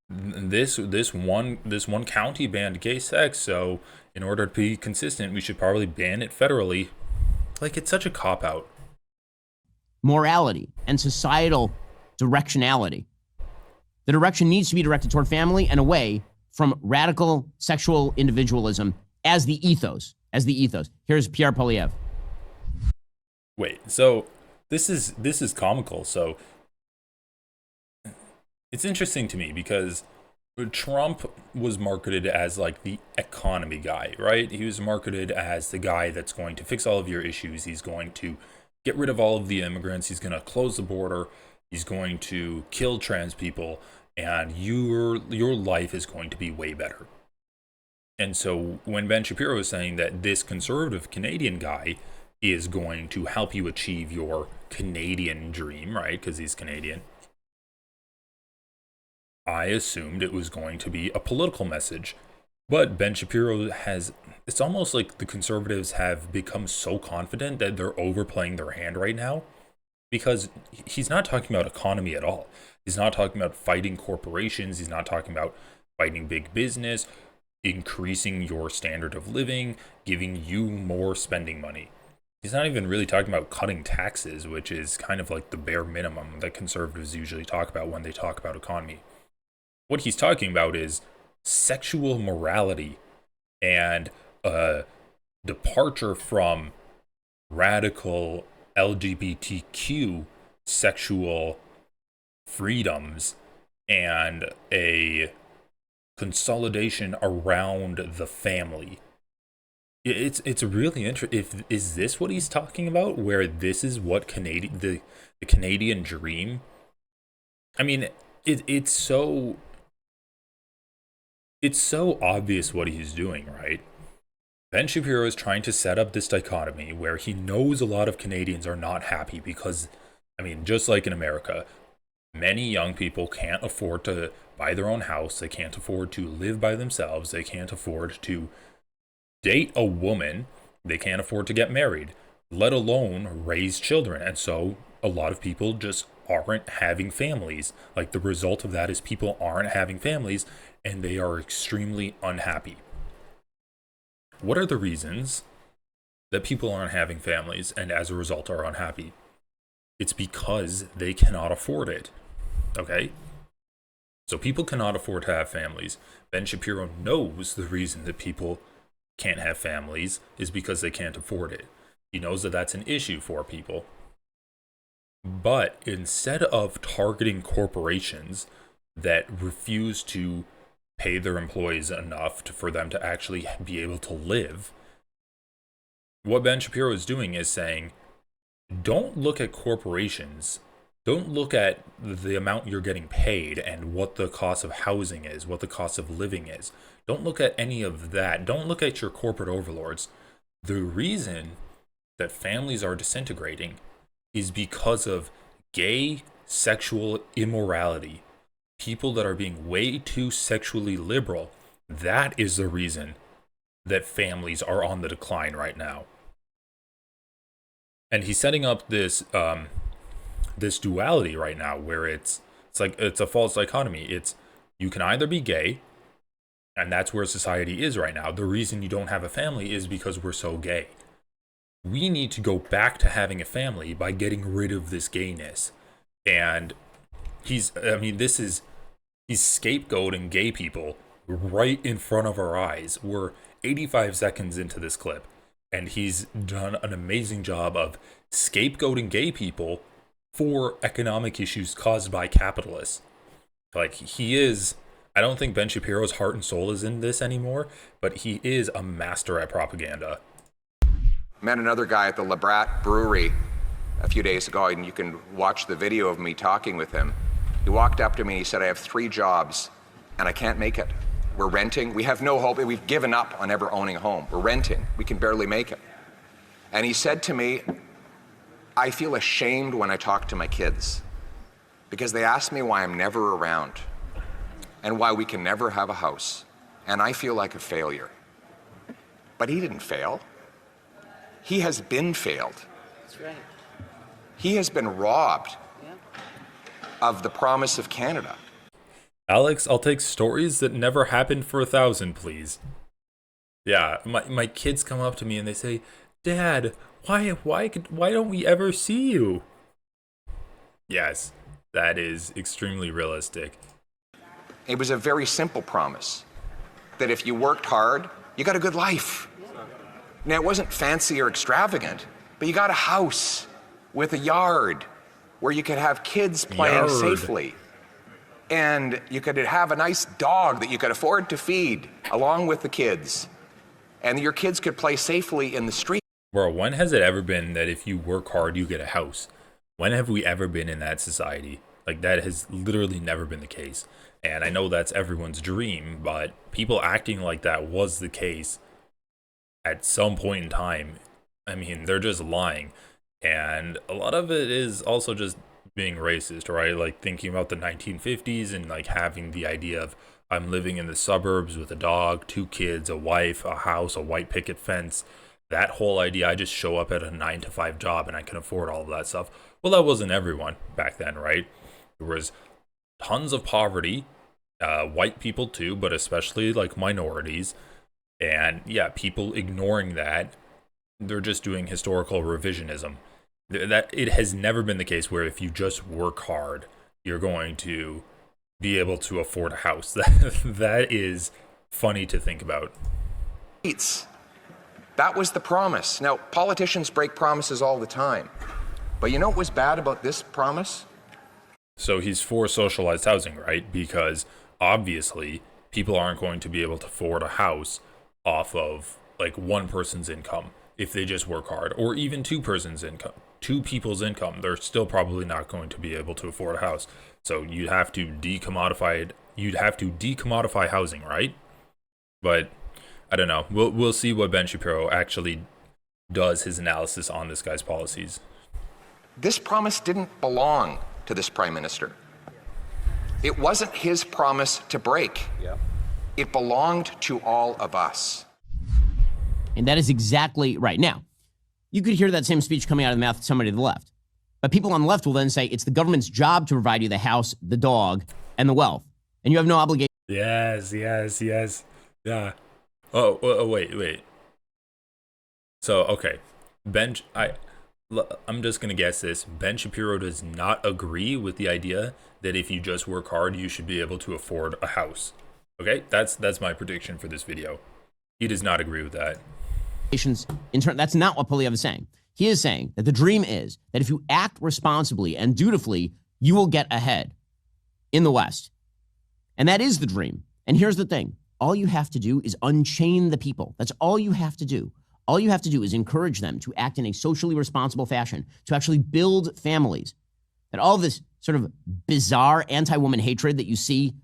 this one county banned gay sex, so in order to be consistent, we should probably ban it federally." Like, it's such a cop-out. Morality and societal directionality. The direction needs to be directed toward family and away from radical sexual individualism as the ethos. Here's Pierre Poilievre. Wait, so this is comical. So it's interesting to me because Trump was marketed as like the economy guy, right? He was marketed as the guy that's going to fix all of your issues. He's going to get rid of all of the immigrants. He's going to close the border. He's going to kill trans people, and your life is going to be way better. And so when Ben Shapiro is saying that this conservative Canadian guy is going to help you achieve your Canadian dream, right? Because he's Canadian. I assumed it was going to be a political message. But Ben Shapiro it's almost like the conservatives have become so confident that they're overplaying their hand right now. Because he's not talking about economy at all. He's not talking about fighting corporations. He's not talking about fighting big business, increasing your standard of living, giving you more spending money. He's not even really talking about cutting taxes, which is kind of like the bare minimum that conservatives usually talk about when they talk about economy. What he's talking about is sexual morality and a departure from radical LGBTQ sexual freedoms and a consolidation around the family. It's really interesting. Is this what he's talking about? Where this is what the Canadian dream? I mean, it's so obvious what he's doing, right? Ben Shapiro is trying to set up this dichotomy where he knows a lot of Canadians are not happy because, I mean, just like in America, many young people can't afford to buy their own house. They can't afford to live by themselves. They can't afford to date a woman. They can't afford to get married, let alone raise children. And so a lot of people just aren't having families. Like, the result of that is people aren't having families and they are extremely unhappy. What are the reasons that people aren't having families and as a result are unhappy? It's because they cannot afford it. Okay? So people cannot afford to have families. Ben Shapiro knows the reason that people can't have families is because they can't afford it. He knows that that's an issue for people. But instead of targeting corporations that refuse to pay their employees enough for them to actually be able to live, what Ben Shapiro is doing is saying, don't look at corporations. Don't look at the amount you're getting paid and what the cost of housing is, what the cost of living is. Don't look at any of that. Don't look at your corporate overlords. The reason that families are disintegrating is because of gay sexual immorality. People that are being way too sexually liberal. That is the reason that families are on the decline right now. And he's setting up this this duality right now where it's a false dichotomy. It's, you can either be gay, and that's where society is right now. The reason you don't have a family is because we're so gay. We need to go back to having a family by getting rid of this gayness. And he's scapegoating gay people right in front of our eyes. We're 85 seconds into this clip, and he's done an amazing job of scapegoating gay people for economic issues caused by capitalists. Like, he is, I don't think Ben Shapiro's heart and soul is in this anymore, but he is a master at propaganda. Met another guy at the Labrat Brewery a few days ago, and you can watch the video of me talking with him. He walked up to me and he said, I have 3 jobs and I can't make it. We're renting. We have no hope. We've given up on ever owning a home. We're renting. We can barely make it. And he said to me, I feel ashamed when I talk to my kids because they ask me why I'm never around and why we can never have a house. And I feel like a failure. But he didn't fail. He has been failed. That's right. He has been robbed of the promise of Canada. Alex, I'll take stories that never happened for 1,000, please. Yeah, my kids come up to me and they say, Dad, why don't we ever see you? Yes, that is extremely realistic. It was a very simple promise that if you worked hard, you got a good life. Now, it wasn't fancy or extravagant, but you got a house with a yard where you could have kids playing safely. And you could have a nice dog that you could afford to feed along with the kids. And your kids could play safely in the street. Bro, when has it ever been that if you work hard, you get a house? When have we ever been in that society? Like, that has literally never been the case. And I know that's everyone's dream, but people acting like that was the case at some point in time. I mean, they're just lying. And a lot of it is also just being racist, right? Like, thinking about the 1950s and like having the idea of, I'm living in the suburbs with a dog, 2 kids, a wife, a house, a white picket fence. That whole idea, I just show up at a 9-to-5 job and I can afford all of that stuff. Well, that wasn't everyone back then, right? There was tons of poverty, white people too, but especially like minorities. And yeah, people ignoring that, they're just doing historical revisionism. That it has never been the case where if you just work hard, you're going to be able to afford a house. That is funny to think about. That was the promise. Now, politicians break promises all the time. But you know what was bad about this promise? So he's for socialized housing, right? Because obviously people aren't going to be able to afford a house off of like one person's income if they just work hard, or even two people's income. They're still probably not going to be able to afford a house. So you'd have to decommodify housing, right? But I don't know. We'll see what Ben Shapiro actually does, his analysis on this guy's policies. This promise didn't belong to this prime minister. It wasn't his promise to break. It belonged to all of us. And that is exactly right. Now, you could hear that same speech coming out of the mouth of somebody to the left. But people on the left will then say it's the government's job to provide you the house, the dog, and the wealth. And you have no obligation. Yes. Yeah. Oh, wait. So, okay. I'm just going to guess this. Ben Shapiro does not agree with the idea that if you just work hard, you should be able to afford a house. Okay? That's my prediction for this video. He does not agree with that. That's not what Polyev is saying. He is saying that the dream is that if you act responsibly and dutifully, you will get ahead in the West. And that is the dream. And here's the thing. All you have to do is unchain the people. That's all you have to do. All you have to do is encourage them to act in a socially responsible fashion, to actually build families. That all this sort of bizarre anti-woman hatred that you see.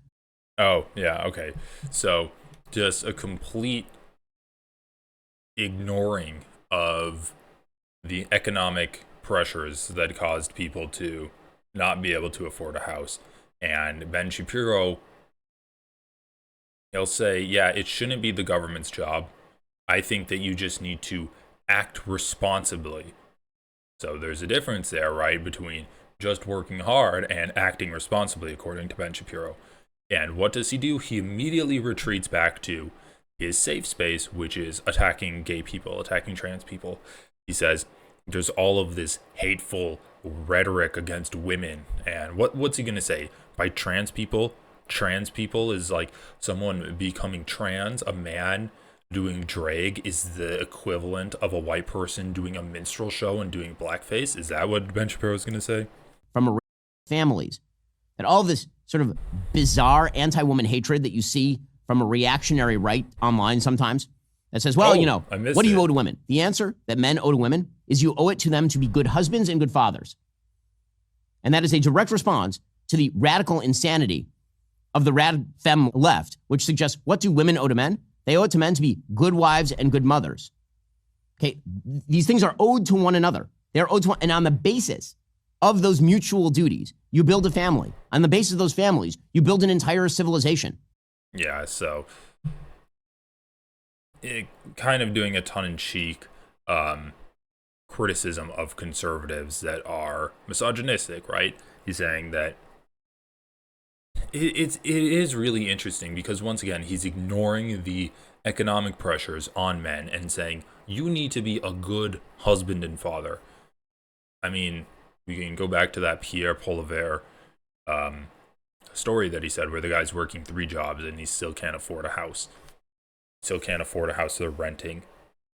Oh, yeah, okay. So just a complete ignoring of the economic pressures that caused people to not be able to afford a house. And Ben Shapiro, he'll say, yeah, it shouldn't be the government's job. I think that you just need to act responsibly. So there's a difference there, right, between just working hard and acting responsibly, according to Ben Shapiro. And what does he do? He immediately retreats back to his safe space, which is attacking gay people, attacking trans people. He says there's all of this hateful rhetoric against women. And what's he going to say? By trans people is like someone becoming trans, a man doing drag is the equivalent of a white person doing a minstrel show and doing blackface? Is that what Ben Shapiro is going to say? From families. That all this sort of bizarre anti-woman hatred that you see from a reactionary right online sometimes that says, well, what do you owe to women? The answer that men owe to women is you owe it to them to be good husbands and good fathers. And that is a direct response to the radical insanity of the rad fem left, which suggests, what do women owe to men? They owe it to men to be good wives and good mothers. Okay, these things are owed to one another. They're owed to and on the basis of those mutual duties, you build a family. On the basis of those families, you build an entire civilization. Yeah, so kind of doing a tongue-in-cheek criticism of conservatives that are misogynistic, right? He's saying that it is really interesting because, once again, he's ignoring the economic pressures on men and saying, you need to be a good husband and father. I mean, we can go back to that Pierre Poilievre story that he said where the guy's working 3 jobs and he still can't afford a house. Still can't afford a house they're renting.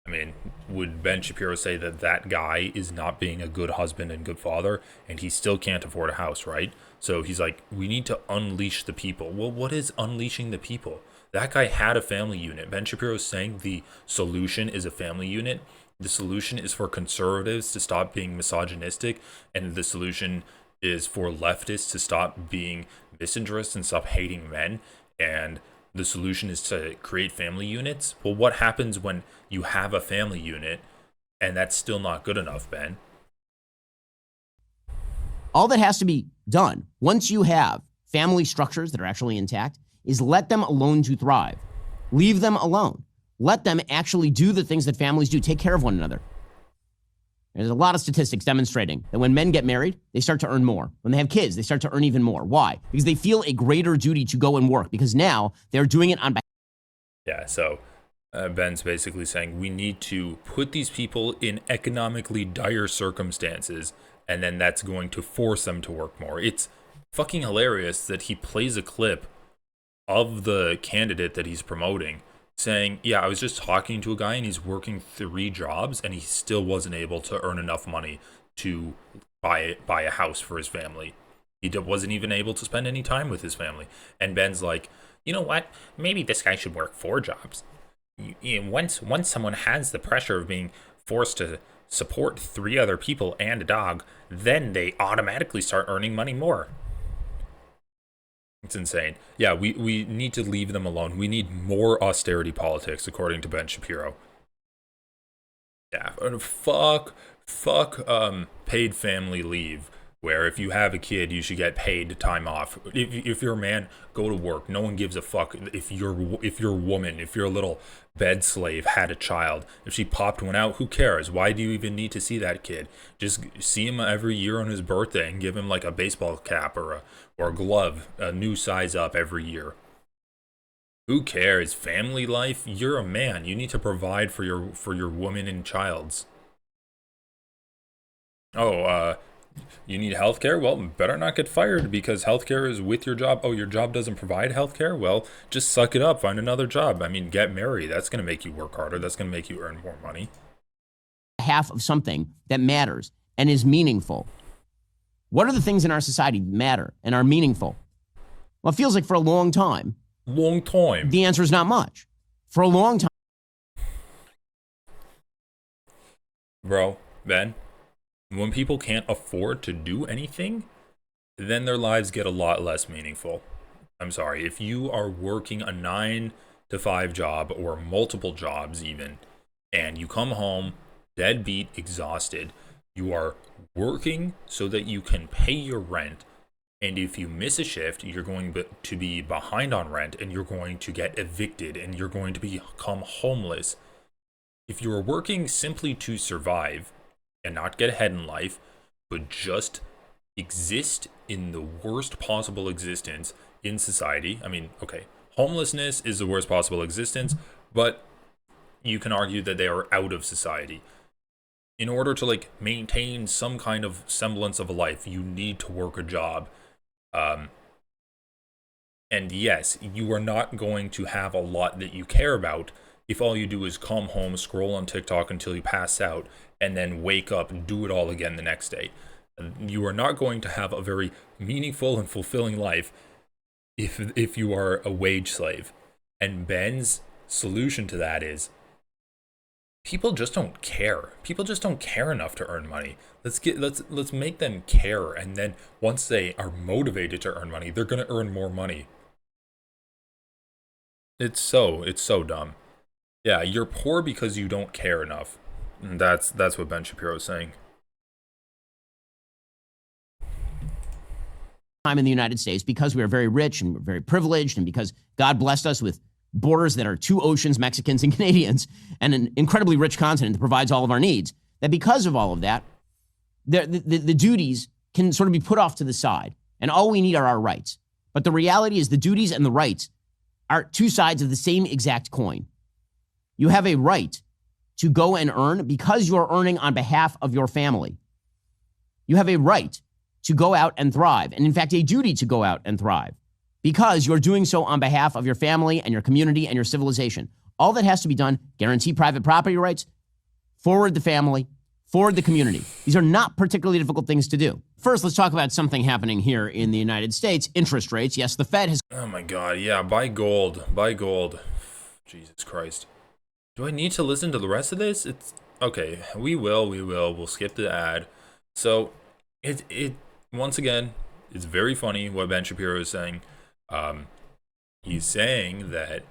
I mean, would Ben Shapiro say that that guy is not being a good husband and good father and he still can't afford a house, right? So he's like, we need to unleash the people. Well, what is unleashing the people? That guy had a family unit. Ben Shapiro is saying the solution is a family unit. The solution is for conservatives to stop being misogynistic, and the solution is for leftists to stop being misandrous and stop hating men, and the solution is to create family units. Well, what happens when you have a family unit and that's still not good enough, Ben? All that has to be done once you have family structures that are actually intact is let them alone to thrive. Leave them alone. Let them actually do the things that families do. Take care of one another. There's a lot of statistics demonstrating that when men get married, they start to earn more. When they have kids, they start to earn even more. Why? Because they feel a greater duty to go and work, because now they're doing it on behalf. Yeah, so Ben's basically saying we need to put these people in economically dire circumstances, and then that's going to force them to work more. It's fucking hilarious that he plays a clip of the candidate that he's promoting saying, yeah, I was just talking to a guy and he's working 3 jobs and he still wasn't able to earn enough money to buy a house for his family. He wasn't even able to spend any time with his family. And Ben's like, you know what? Maybe this guy should work 4 jobs. Once someone has the pressure of being forced to support 3 other people and a dog, then they automatically start earning money more. It's insane. Yeah, we need to leave them alone. We need more austerity politics, according to Ben Shapiro. Yeah, fuck paid family leave, where if you have a kid, you should get paid time off. If you're a man, go to work. No one gives a fuck if you're a woman, if you're a little bed slave, had a child. If she popped one out, who cares? Why do you even need to see that kid? Just see him every year on his birthday and give him like a baseball cap or a glove, a new size up every year. Who cares? Family life? You're a man. You need to provide for your woman and child's. Oh, you need healthcare? Well, better not get fired because healthcare is with your job. Oh, your job doesn't provide healthcare? Well, just suck it up. Find another job. I mean, get married. That's going to make you work harder. That's going to make you earn more money. Half of something that matters and is meaningful. What are the things in our society that matter and are meaningful? Well, it feels like for a long time. The answer is not much. For a long time. Bro, Ben, when people can't afford to do anything, then their lives get a lot less meaningful. I'm sorry, if you are working a 9-to-5 job or multiple jobs even, and you come home deadbeat, exhausted, you are working so that you can pay your rent. And if you miss a shift, you're going to be behind on rent and you're going to get evicted and you're going to become homeless. If you're working simply to survive and not get ahead in life, but just exist in the worst possible existence in society. I mean, okay, homelessness is the worst possible existence, but you can argue that they are out of society. In order to like maintain some kind of semblance of a life, you need to work a job. And yes, you are not going to have a lot that you care about if all you do is come home, scroll on TikTok until you pass out, and then wake up and do it all again the next day. You are not going to have a very meaningful and fulfilling life if you are a wage slave. And Ben's solution to that is people just don't care. People just don't care enough to earn money. Let's make them care, and then once they are motivated to earn money, they're going to earn more money. It's so dumb. Yeah, you're poor because you don't care enough. And that's what Ben Shapiro is saying. Time in the United States because we are very rich and we're very privileged, and because God blessed us with borders that are 2 oceans, Mexicans and Canadians, and an incredibly rich continent that provides all of our needs, that because of all of that, the duties can sort of be put off to the side, and all we need are our rights. But the reality is the duties and the rights are 2 sides of the same exact coin. You have a right to go and earn because you are earning on behalf of your family. You have a right to go out and thrive, and in fact, a duty to go out and thrive, because you're doing so on behalf of your family and your community and your civilization. All that has to be done: guarantee private property rights, forward the family, forward the community. These are not particularly difficult things to do. First, let's talk about something happening here in the United States. Interest rates. Yes, the Fed has... Oh my God, yeah, buy gold. Buy gold. Jesus Christ. Do I need to listen to the rest of this? It's... Okay, we will. We'll skip the ad. So, it once again, it's very funny what Ben Shapiro is saying. He's saying that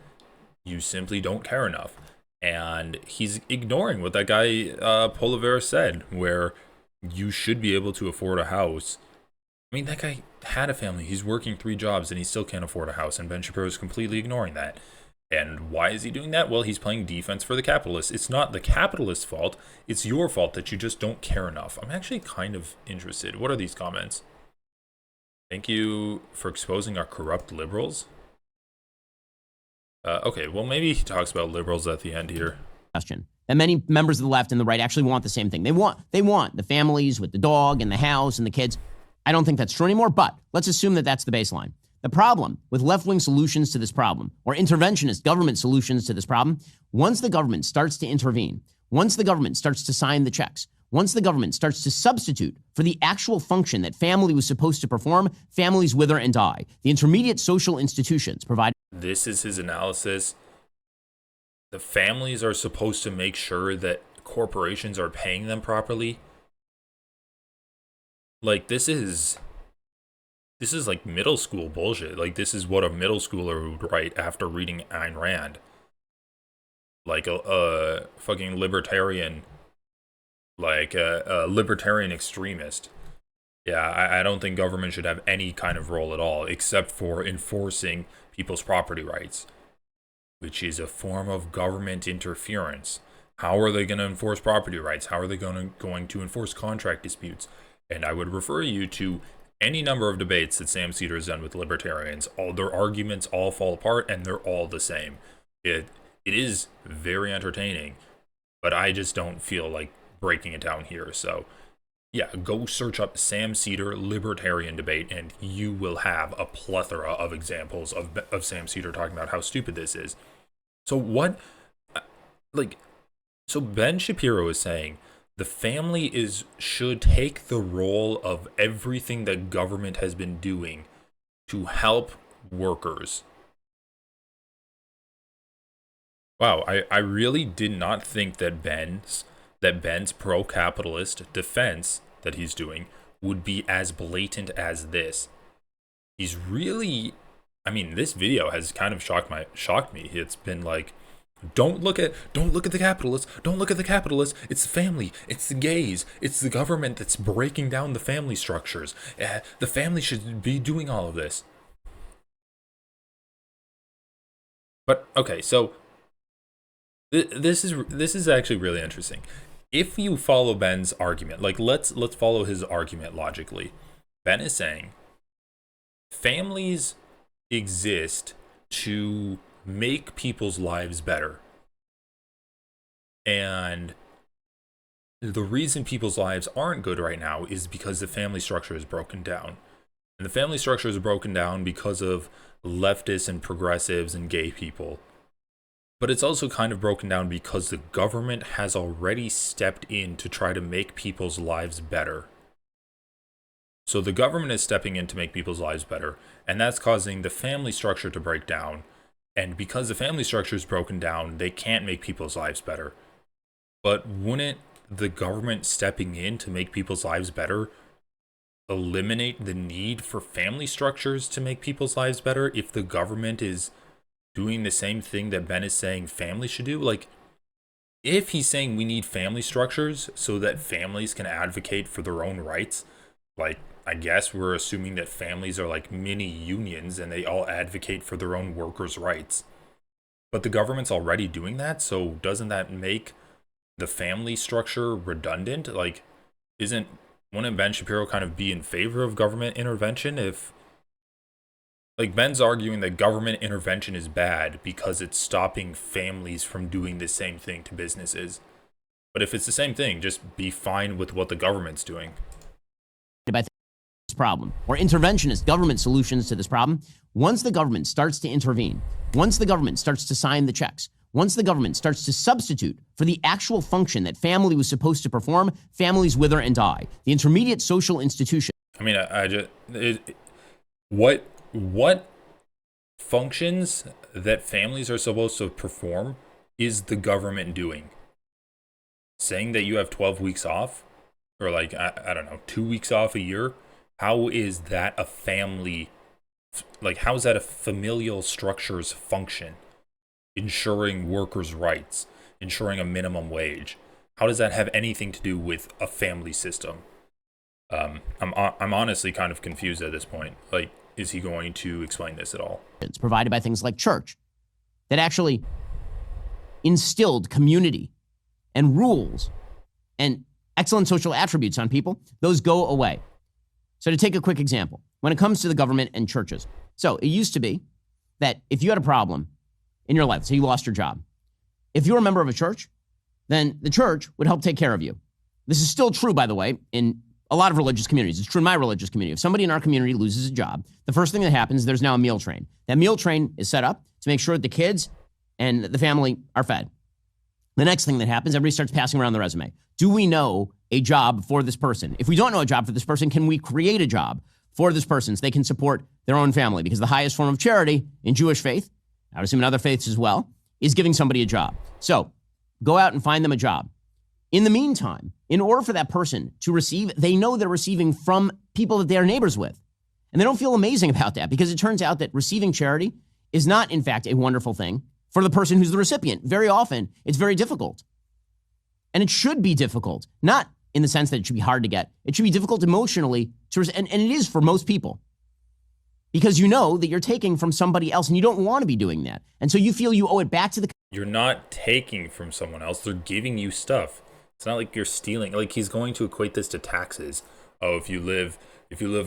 you simply don't care enough. And he's ignoring what that guy Polivera said, where you should be able to afford a house. I mean, that guy had a family. He's working 3 jobs and he still can't afford a house. And Ben Shapiro is completely ignoring that. And why is he doing that? Well, he's playing defense for the capitalists. It's not the capitalist's fault. It's your fault that you just don't care enough. I'm actually kind of interested. What are these comments? Thank you for exposing our corrupt liberals. Okay, well, maybe he talks about liberals at the end here. Question. And many members of the left and the right actually want the same thing. They want the families with the dog and the house and the kids. I don't think that's true anymore, but let's assume that that's the baseline. The problem with left-wing solutions to this problem, or interventionist government solutions to this problem, once the government starts to intervene, once the government starts to sign the checks, once the government starts to substitute for the actual function that family was supposed to perform, families wither and die. The intermediate social institutions provide. This is his analysis. The families are supposed to make sure that corporations are paying them properly. Like, this is like middle school bullshit. Like, this is what a middle schooler would write after reading Ayn Rand. Like a fucking libertarian, like a libertarian extremist. Yeah, I don't think government should have any kind of role at all, except for enforcing people's property rights, which is a form of government interference. How are they going to enforce property rights? How are they going to enforce contract disputes? And I would refer you to any number of debates that Sam Cedar has done with libertarians. All their arguments all fall apart, and they're all the same. It is very entertaining, but I just don't feel like breaking it down here. So, yeah, go search up Sam Cedar libertarian debate, and you will have a plethora of examples of Sam Cedar talking about how stupid this is. So so Ben Shapiro is saying the family should take the role of everything that government has been doing to help workers. Wow, I really did not think that Ben's pro-capitalist defense that he's doing would be as blatant as this. He's really, I mean, this video has kind of shocked me. It's been like, don't look at the capitalists. Don't look at the capitalists. It's the family. It's the gays. It's the government that's breaking down the family structures. The family should be doing all of this. But okay, so this is actually really interesting. If you follow Ben's argument, like let's follow his argument logically. Ben is saying families exist to make people's lives better. And the reason people's lives aren't good right now is because the family structure is broken down. And the family structure is broken down because of leftists and progressives and gay people. But it's also kind of broken down because the government has already stepped in to try to make people's lives better. So the government is stepping in to make people's lives better, and that's causing the family structure to break down. And because the family structure is broken down, they can't make people's lives better. But wouldn't the government stepping in to make people's lives better eliminate the need for family structures to make people's lives better if the government is doing the same thing that Ben is saying families should do? Like, if he's saying we need family structures so that families can advocate for their own rights, like, I guess we're assuming that families are like mini unions and they all advocate for their own workers' rights. But the government's already doing that, so doesn't that make the family structure redundant? Like, wouldn't Ben Shapiro kind of be in favor of government intervention if, like, Ben's arguing that government intervention is bad because it's stopping families from doing the same thing to businesses. But if it's the same thing, just be fine with what the government's doing. Problem, or interventionist government solutions to this problem, once the government starts to intervene, once the government starts to sign the checks, once the government starts to substitute for the actual function that family was supposed to perform, families wither and die. The intermediate social institution. I mean, what functions that families are supposed to perform is the government doing? Saying that you have 12 weeks off, or like, I don't know, 2 weeks off a year? How is that a family, like, how is that a familial structure's function? Ensuring workers' rights, ensuring a minimum wage. How does that have anything to do with a family system? I'm honestly kind of confused at this point. Like, is he going to explain this at all? It's provided by things like church that actually instilled community and rules and excellent social attributes on people. Those go away. So to take a quick example, when it comes to the government and churches, so it used to be that if you had a problem in your life, so you lost your job, if you were a member of a church, then the church would help take care of you. This is still true, by the way, in a lot of religious communities. It's true in my religious community. If somebody in our community loses a job, the first thing that happens, there's now a meal train. That meal train is set up to make sure that the kids and the family are fed. The next thing that happens, everybody starts passing around the resume. Do we know a job for this person? If we don't know a job for this person, can we create a job for this person so they can support their own family? Because the highest form of charity in Jewish faith, I would assume in other faiths as well, is giving somebody a job. So go out and find them a job. In the meantime, in order for that person to receive, they know they're receiving from people that they are neighbors with. And they don't feel amazing about that because it turns out that receiving charity is not, in fact, a wonderful thing for the person who's the recipient. Very often, it's very difficult. And it should be difficult, not in the sense that it should be hard to get. It should be difficult emotionally, and it is for most people. Because you know that you're taking from somebody else and you don't want to be doing that. And so you feel you owe it back to the... You're not taking from someone else. They're giving you stuff. It's not like you're stealing. Like, he's going to equate this to taxes. Oh, if you live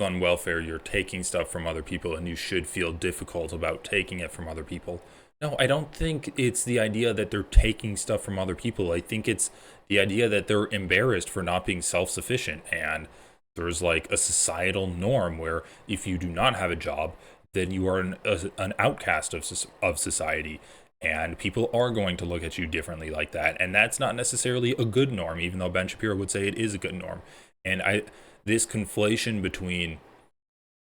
on welfare, you're taking stuff from other people and you should feel difficult about taking it from other people. No, I don't think it's the idea that they're taking stuff from other people. I think it's the idea that they're embarrassed for not being self-sufficient. And there's like a societal norm where if you do not have a job, then you are an outcast of society. And people are going to look at you differently like that. And that's not necessarily a good norm, even though Ben Shapiro would say it is a good norm. And this conflation between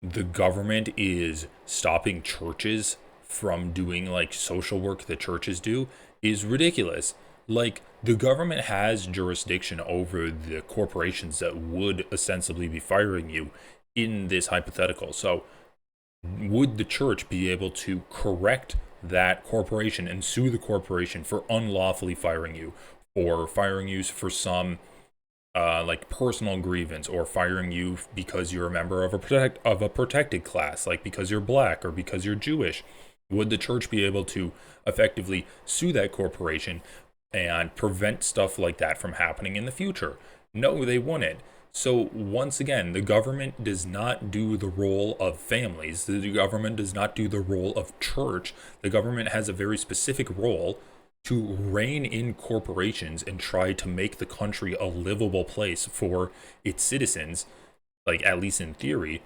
the government is stopping churches from doing like social work that churches do is ridiculous. Like, the government has jurisdiction over the corporations that would ostensibly be firing you in this hypothetical. So would the church be able to correct that corporation and sue the corporation for unlawfully firing you, or firing you for some like personal grievance, or firing you because you're a member of a protected class, like because you're black or because you're Jewish? Would the church be able to effectively sue that corporation and prevent stuff like that from happening in the future? No, they wouldn't. So once again, the government does not do the role of families. The government does not do the role of church. The government has a very specific role to rein in corporations and try to make the country a livable place for its citizens, like at least in theory.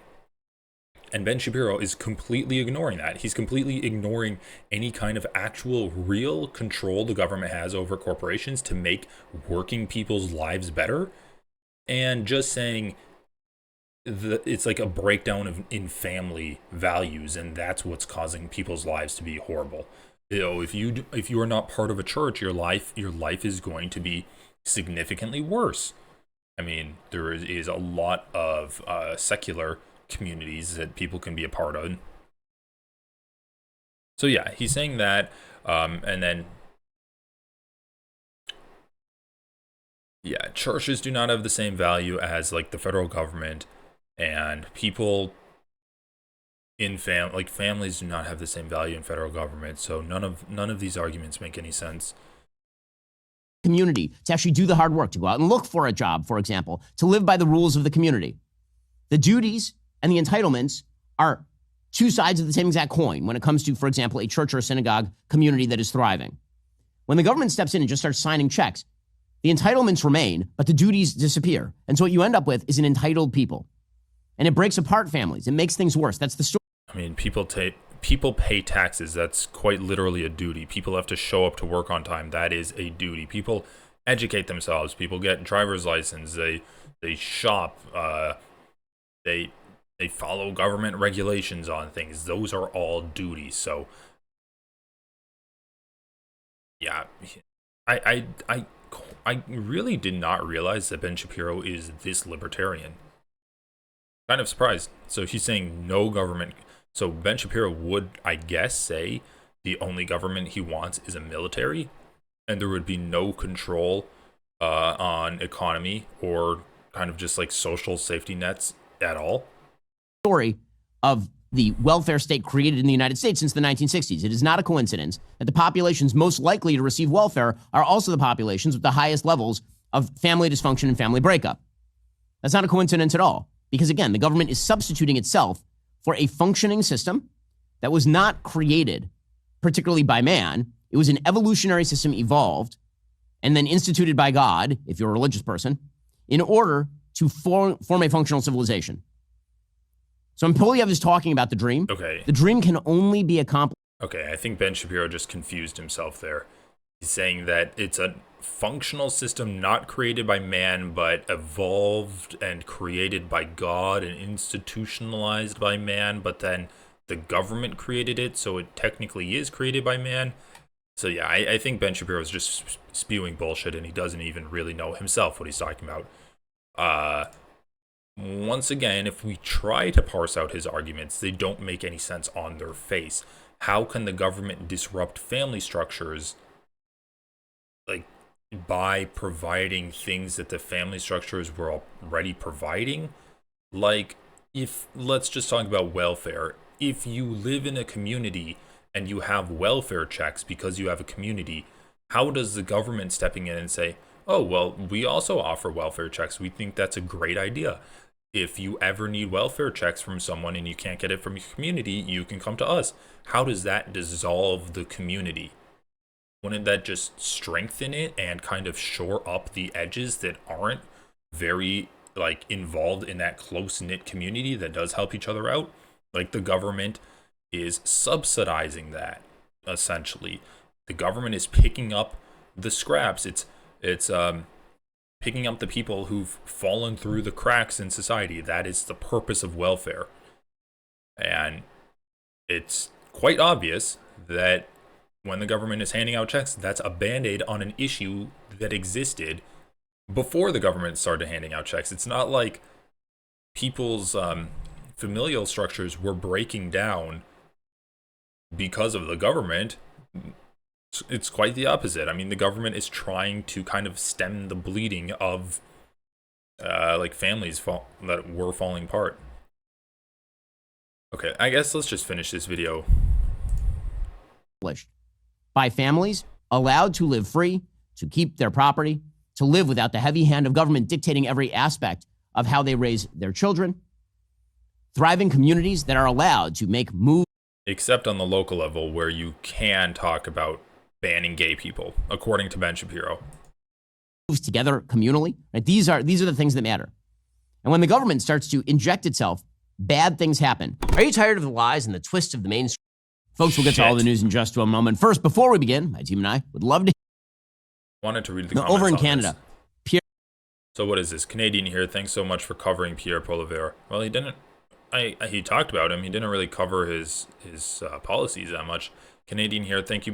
And Ben Shapiro is completely ignoring that. He's completely ignoring any kind of actual real control the government has over corporations to make working people's lives better. And just saying that it's like a breakdown in family values, and that's what's causing people's lives to be horrible. You know, if you are not part of a church, your life is going to be significantly worse. I mean, there is a lot of secular communities that people can be a part of. So yeah, he's saying that, and then yeah, churches do not have the same value as like the federal government, and people in families do not have the same value in federal government. So none of these arguments make any sense. Community to actually do the hard work, to go out and look for a job, for example, to live by the rules of the community. The duties and the entitlements are two sides of the same exact coin when it comes to, for example, a church or a synagogue community that is thriving. When the government steps in and just starts signing checks, the entitlements remain, but the duties disappear. And so what you end up with is an entitled people. And it breaks apart families. It makes things worse. That's the story. I mean, people pay taxes. That's quite literally a duty. People have to show up to work on time. That is a duty. People educate themselves. People get driver's license. They shop. They follow government regulations on things. Those are all duties. So yeah, I really did not realize that Ben Shapiro is this libertarian. Kind of surprised. So he's saying no government. So Ben Shapiro would, I guess, say the only government he wants is a military, and there would be no control on economy or kind of just like social safety nets at all. Story of the welfare state created in the United States since the 1960s. It is not a coincidence that the populations most likely to receive welfare are also the populations with the highest levels of family dysfunction and family breakup. That's not a coincidence at all, because again, the government is substituting itself for a functioning system that was not created particularly by man. It was an evolutionary system evolved and then instituted by God, if you're a religious person, in order to form a functional civilization. So when Polyev is talking about the dream, the dream can only be accomplished. Okay, I think Ben Shapiro just confused himself there. He's saying that it's a functional system not created by man, but evolved and created by God and institutionalized by man, but then the government created it, so it technically is created by man. So yeah, I think Ben Shapiro is just spewing bullshit, and he doesn't even really know himself what he's talking about. Once again, if we try to parse out his arguments, they don't make any sense on their face. How can the government disrupt family structures, like, by providing things that the family structures were already providing? Like, if, let's just talk about welfare. If you live in a community and you have welfare checks because you have a community, how does the government stepping in and say, oh, well, we also offer welfare checks. We think that's a great idea. If you ever need welfare checks from someone and you can't get it from your community, you can come to us. How does that dissolve the community? Wouldn't that just strengthen it and kind of shore up the edges that aren't very, like, involved in that close-knit community that does help each other out? Like, the government is subsidizing that, essentially. The government is picking up the scraps. It's picking up the people who've fallen through the cracks in society. That is the purpose of welfare. And it's quite obvious that when the government is handing out checks, that's a band-aid on an issue that existed before the government started handing out checks. It's not like people's familial structures were breaking down because of the government. It's quite the opposite. I mean, the government is trying to kind of stem the bleeding of like families that were falling apart. Okay, I guess let's just finish this video. By families allowed to live free, to keep their property, to live without the heavy hand of government dictating every aspect of how they raise their children. Thriving communities that are allowed to make moves. Except on the local level, where you can talk about banning gay people, according to Ben Shapiro. Moves together communally. Right? These are the things that matter. And when the government starts to inject itself, bad things happen. Are you tired of the lies and the twists of the mainstream? Folks, we'll get to all the news in just a moment. First, before we begin, my team and I would love to. Wanted to read the comments over in on Canada. Pierre. So what is this? Canadian here. Thanks so much for covering Pierre Poilievre. Well, he didn't. He talked about him. He didn't really cover his policies that much. Canadian here. Thank you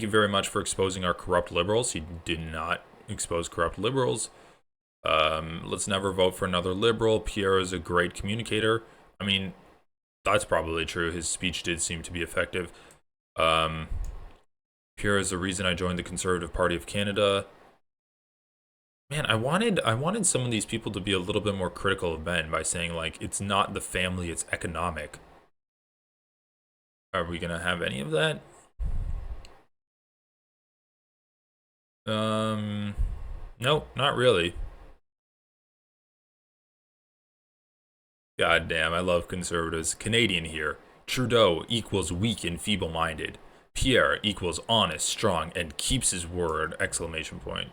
very much for exposing our corrupt liberals. He did not expose corrupt liberals. Let's never vote for another liberal. Pierre is a great communicator. I mean, that's probably true. His speech did seem to be effective. Pierre is the reason I joined the Conservative Party of Canada. Man, I wanted some of these people to be a little bit more critical of Ben by saying, like, it's not the family, it's economic. Are we gonna have any of that? Nope, not really. God damn, I love conservatives. Canadian here. Trudeau equals weak and feeble-minded. Pierre equals honest, strong, and keeps his word! Exclamation point.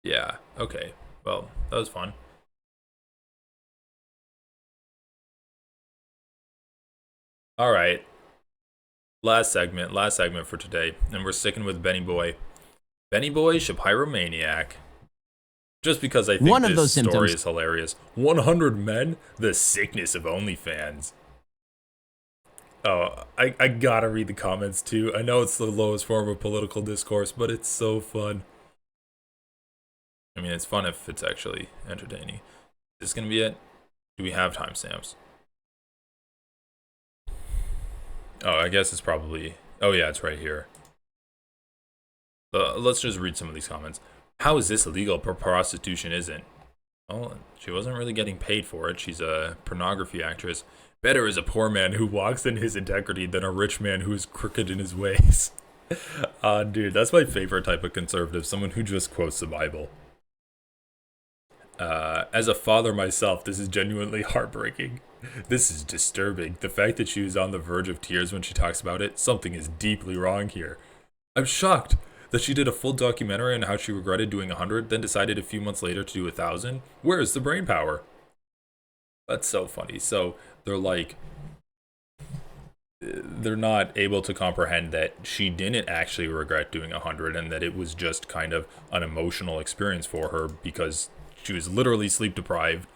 Yeah, okay. Well, that was fun. All right. Last segment for today, and we're sticking with Benny Boy. Benny Boy, Shapiromaniac. Just because I think this story is hilarious. 100 men? The sickness of OnlyFans. Oh, I gotta read the comments too. I know it's the lowest form of political discourse, but it's so fun. I mean, it's fun if it's actually entertaining. Is this gonna be it? Do we have timestamps? Oh, I guess it's probably... Oh yeah, it's right here. Let's just read some of these comments. How is this illegal? Prostitution isn't. Well, she wasn't really getting paid for it. She's a pornography actress. Better is a poor man who walks in his integrity than a rich man who is crooked in his ways. Dude, that's my favorite type of conservative. Someone who just quotes the Bible. As a father myself, this is genuinely heartbreaking. This is disturbing. The fact that she was on the verge of tears when she talks about it, something is deeply wrong here. I'm shocked that she did a full documentary on how she regretted doing 100, then decided a few months later to do 1,000. Where is the brain power? That's so funny. So they're like, they're not able to comprehend that she didn't actually regret doing 100 and that it was just kind of an emotional experience for her because she was literally sleep deprived.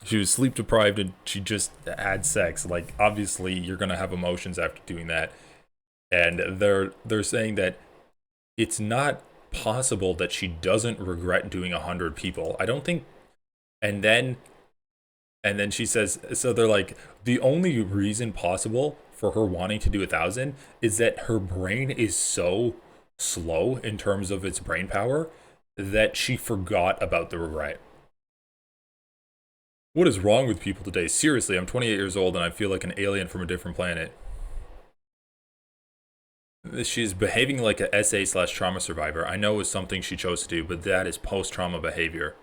She was sleep deprived and she just had sex. Like, obviously, you're gonna have emotions after doing that. And they're saying that it's not possible that she doesn't regret doing 100 people. I don't think. And then she says, so they're like, the only reason possible for her wanting to do 1,000 is that her brain is so slow in terms of its brain power that she forgot about the regret. What is wrong with people today? Seriously, I'm 28 years old and I feel like an alien from a different planet. She's behaving like a SA/trauma survivor. I know it's something she chose to do, but that is post-trauma behavior.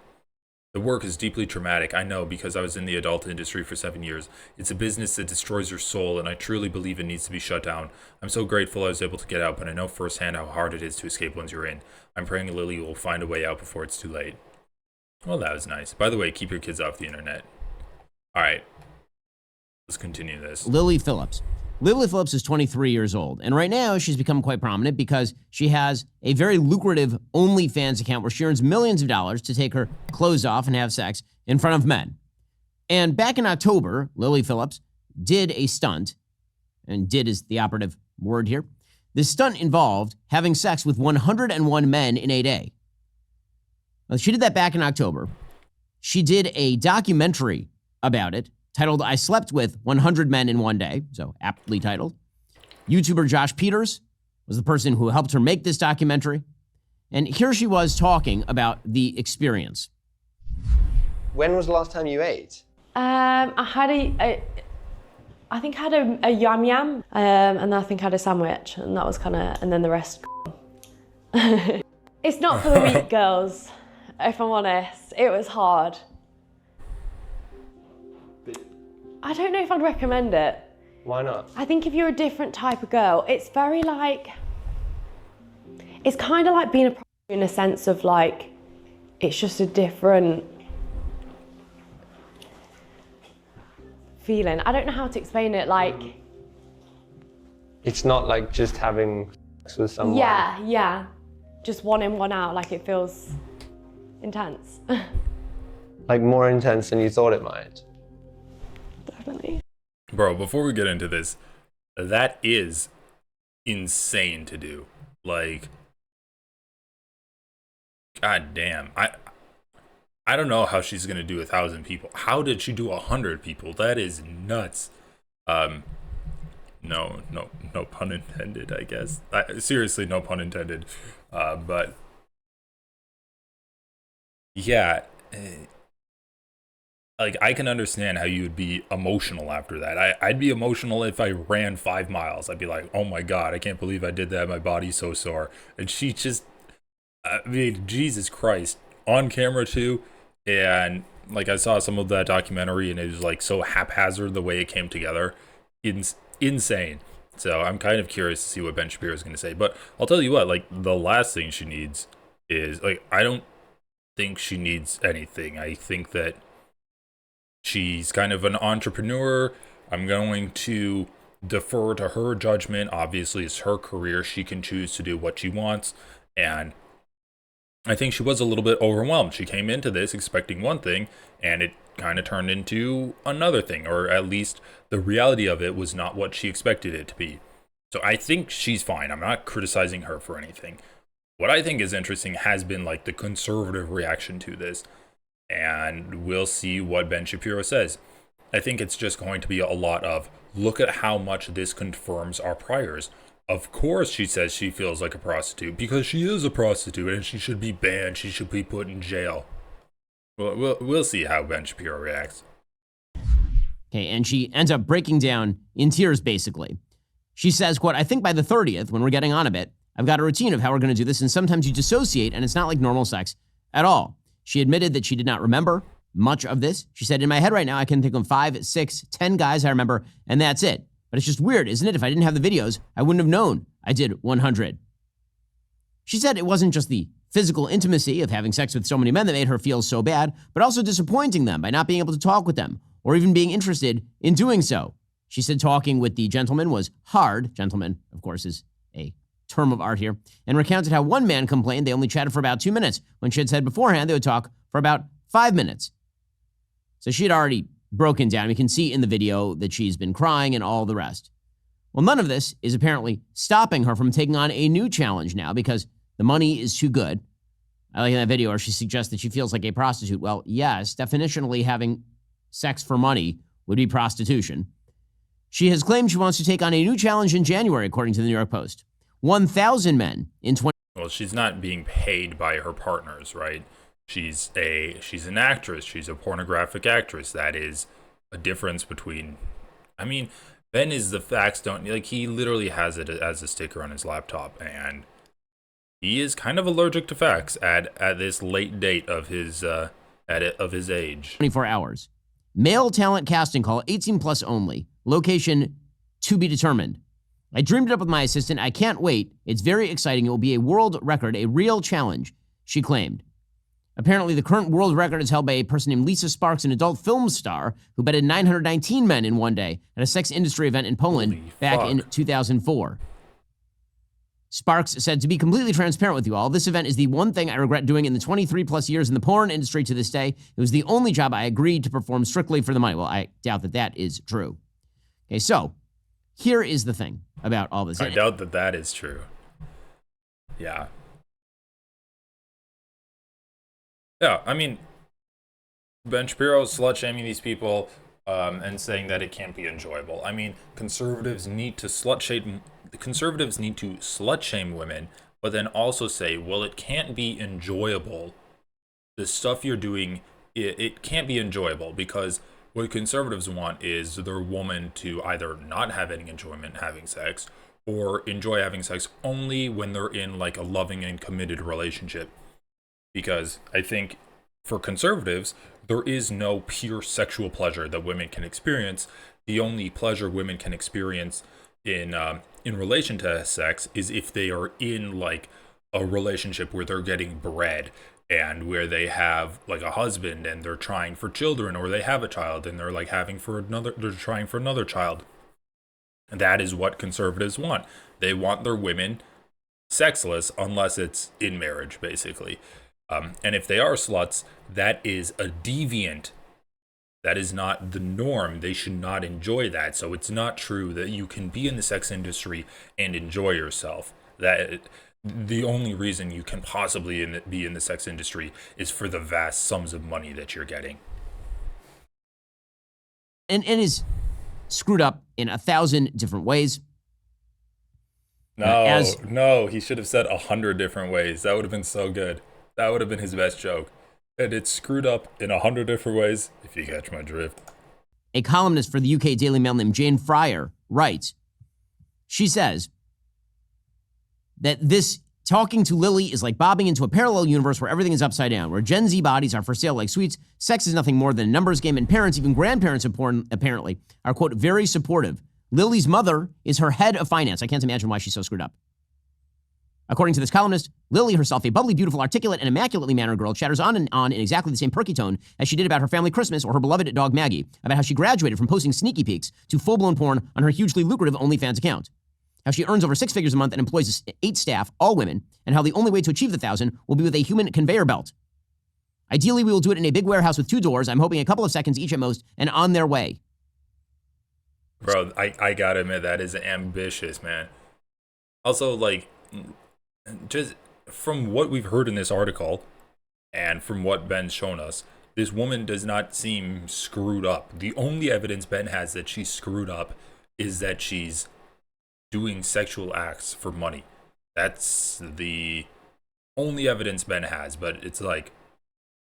The work is deeply traumatic. I know because I was in the adult industry for 7 years. It's a business that destroys your soul, and I truly believe it needs to be shut down. I'm so grateful I was able to get out, but I know firsthand how hard it is to escape once you're in. I'm praying Lily will find a way out before it's too late. Well, that was nice. By the way, keep your kids off the internet. All right. Let's continue this. Lily Phillips. Lily Phillips is 23 years old, and right now she's become quite prominent because she has a very lucrative OnlyFans account where she earns millions of dollars to take her clothes off and have sex in front of men. And back in October, Lily Phillips did a stunt, and did is the operative word here. This stunt involved having sex with 101 men in a day. Well, she did that back in October. She did a documentary about it titled I Slept With 100 Men in One Day, so aptly titled. YouTuber Josh Peters was the person who helped her make this documentary. And here she was talking about the experience. When was the last time you ate? I think I had a yum yum, and I think I had a sandwich, and that was kind of, and then the rest. It's not for the weak girls, if I'm honest. It was hard. I don't know if I'd recommend it. Why not? I think if you're a different type of girl, it's very like, it's kind of like being a prostitute in a sense of like, it's just a different feeling. I don't know how to explain it, like. It's not like just having sex with someone. Yeah. Just one in, one out, like it feels intense. Like more intense than you thought it might. Definitely. Bro, before we get into this, that is insane to do. Like, god damn. I don't know how she's gonna do 1,000 people. How did she do 100 people? That is nuts. No pun intended, I guess. Seriously, no pun intended. But yeah, like I can understand how you would be emotional after that. I'd be emotional if I ran 5 miles. I'd be like, oh my god, I can't believe I did that. My body's so sore. And she just, I mean, Jesus Christ, on camera too. And like I saw some of that documentary, and it was like so haphazard the way it came together. Insane. So I'm kind of curious to see what Ben Shapiro is going to say. But I'll tell you what, like the last thing she needs is, like, I don't think she needs anything. I think that she's kind of an entrepreneur. I'm going to defer to her judgment. Obviously, it's her career. She can choose to do what she wants. And I think she was a little bit overwhelmed. She came into this expecting one thing, and it kind of turned into another thing, or at least the reality of it was not what she expected it to be. So I think she's fine. I'm not criticizing her for anything. What I think is interesting has been like the conservative reaction to this, and we'll see what Ben Shapiro says. I think it's just going to be a lot of, look at how much this confirms our priors. Of course she says she feels like a prostitute because she is a prostitute and she should be banned. She should be put in jail. We'll see how Ben Shapiro reacts. Okay, and she ends up breaking down in tears, basically. She says, quote, I think by the 30th, when we're getting on a bit, I've got a routine of how we're going to do this, and sometimes you dissociate, and it's not like normal sex. at all. She admitted that she did not remember much of this. She said, in my head right now, I can think of 5, 6, 10 guys I remember, and that's it. But it's just weird, isn't it? If I didn't have the videos, I wouldn't have known I did 100. She said it wasn't just the physical intimacy of having sex with so many men that made her feel so bad, but also disappointing them by not being able to talk with them or even being interested in doing so. She said talking with the gentleman was hard. Gentleman, of course, is a term of art here, and recounted how one man complained they only chatted for about 2 minutes when she had said beforehand they would talk for about 5 minutes. So she had already broken down. We can see in the video that she's been crying and all the rest. Well, none of this is apparently stopping her from taking on a new challenge now because the money is too good. I like in that video where she suggests that she feels like a prostitute. Well, yes, definitionally having sex for money would be prostitution. She has claimed she wants to take on a new challenge in January, according to the New York Post. 1,000 men in 20. Well, she's not being paid by her partners, right? She's an actress. She's a pornographic actress. That is a difference between, I mean, Ben is the facts don't, like, he literally has it as a sticker on his laptop, and he is kind of allergic to facts at this late date of his age. 24 hours. Male talent casting call, 18 plus only. Location to be determined. I dreamed it up with my assistant. I can't wait. It's very exciting. It will be a world record, a real challenge, she claimed. Apparently, the current world record is held by a person named Lisa Sparks, an adult film star who bedded 919 men in one day at a sex industry event in Poland back in 2004. Sparks said, to be completely transparent with you all, this event is the one thing I regret doing in the 23 plus years in the porn industry to this day. It was the only job I agreed to perform strictly for the money. Well, I doubt that that is true. Okay, so here is the thing about all this. I doubt that that is true. Yeah. Yeah, I mean, Ben Shapiro slut-shaming these people and saying that it can't be enjoyable. I mean, conservatives need to slut-shame women, but then also say, well, it can't be enjoyable. The stuff you're doing, it can't be enjoyable, because what conservatives want is their woman to either not have any enjoyment having sex or enjoy having sex only when they're in like a loving and committed relationship. Because I think for conservatives, there is no pure sexual pleasure that women can experience. The only pleasure women can experience in relation to sex is if they are in like a relationship where they're getting bread and where they have like a husband and they're trying for children, or they have a child and they're like they're trying for another child. And that is what conservatives want. They want their women sexless unless it's in marriage, basically. And if they are sluts, that is a deviant. That is not the norm. They should not enjoy that. So it's not true that you can be in the sex industry and enjoy yourself. That the only reason you can possibly be in the sex industry is for the vast sums of money that you're getting. And is screwed up in 1,000 different ways. No, he should have said 100 different ways. That would have been so good. That would have been his best joke. And it's screwed up in 100 different ways, if you catch my drift. A columnist for the UK Daily Mail named Jane Fryer writes, she says that this talking to Lily is like bobbing into a parallel universe where everything is upside down, where Gen Z bodies are for sale like sweets, sex is nothing more than a numbers game, and parents, even grandparents of porn, apparently, are, quote, very supportive. Lily's mother is her head of finance. I can't imagine why she's so screwed up. According to this columnist, Lily herself, a bubbly, beautiful, articulate, and immaculately mannered girl, chatters on and on in exactly the same perky tone as she did about her family Christmas or her beloved dog Maggie, about how she graduated from posting sneaky peeks to full-blown porn on her hugely lucrative OnlyFans account, how she earns over 6 figures a month and employs 8 staff, all women, and how the only way to achieve the 1,000 will be with a human conveyor belt. Ideally, we will do it in a big warehouse with 2 doors. I'm hoping a couple of seconds each at most, and on their way. Bro, I gotta admit, that is ambitious, man. Also, like, just from what we've heard in this article and from what Ben's shown us, this woman does not seem screwed up. The only evidence Ben has that she's screwed up is that she's doing sexual acts for money. That's the only evidence Ben has. But it's like,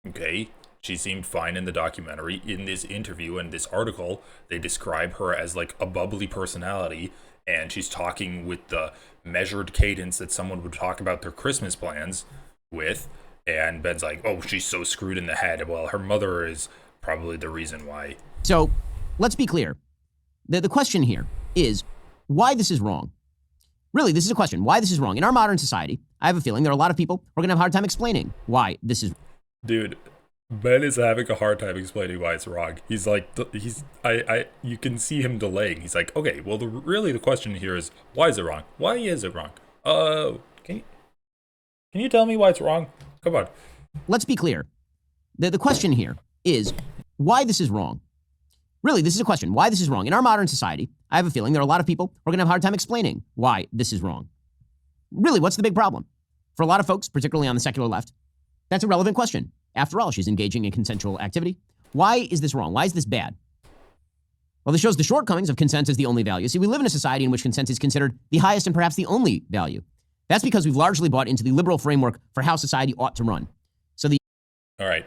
okay, she seemed fine in the documentary. In this interview and this article, they describe her as like a bubbly personality, and she's talking with the measured cadence that someone would talk about their Christmas plans with. And Ben's like, oh, she's so screwed in the head. Well, her mother is probably the reason why. So let's be clear. The question here is why this is wrong. Really, this is a question. Why this is wrong. In our modern society, I have a feeling there are a lot of people who are going to have a hard time explaining why this is. Dude, Ben is having a hard time explaining why it's wrong. He's like, you can see him delaying. He's like, okay, well, really the question here is, why is it wrong? Why is it wrong? Can you tell me why it's wrong? Come on. Let's be clear. The question here is why this is wrong. Really, this is a question. Why this is wrong. In our modern society, I have a feeling there are a lot of people who are going to have a hard time explaining why this is wrong. Really, what's the big problem? For a lot of folks, particularly on the secular left, that's a relevant question. After all, she's engaging in consensual activity. Why is this wrong? Why is this bad? Well, this shows the shortcomings of consent as the only value. See, we live in a society in which consent is considered the highest and perhaps the only value. That's because we've largely bought into the liberal framework for how society ought to run. All right.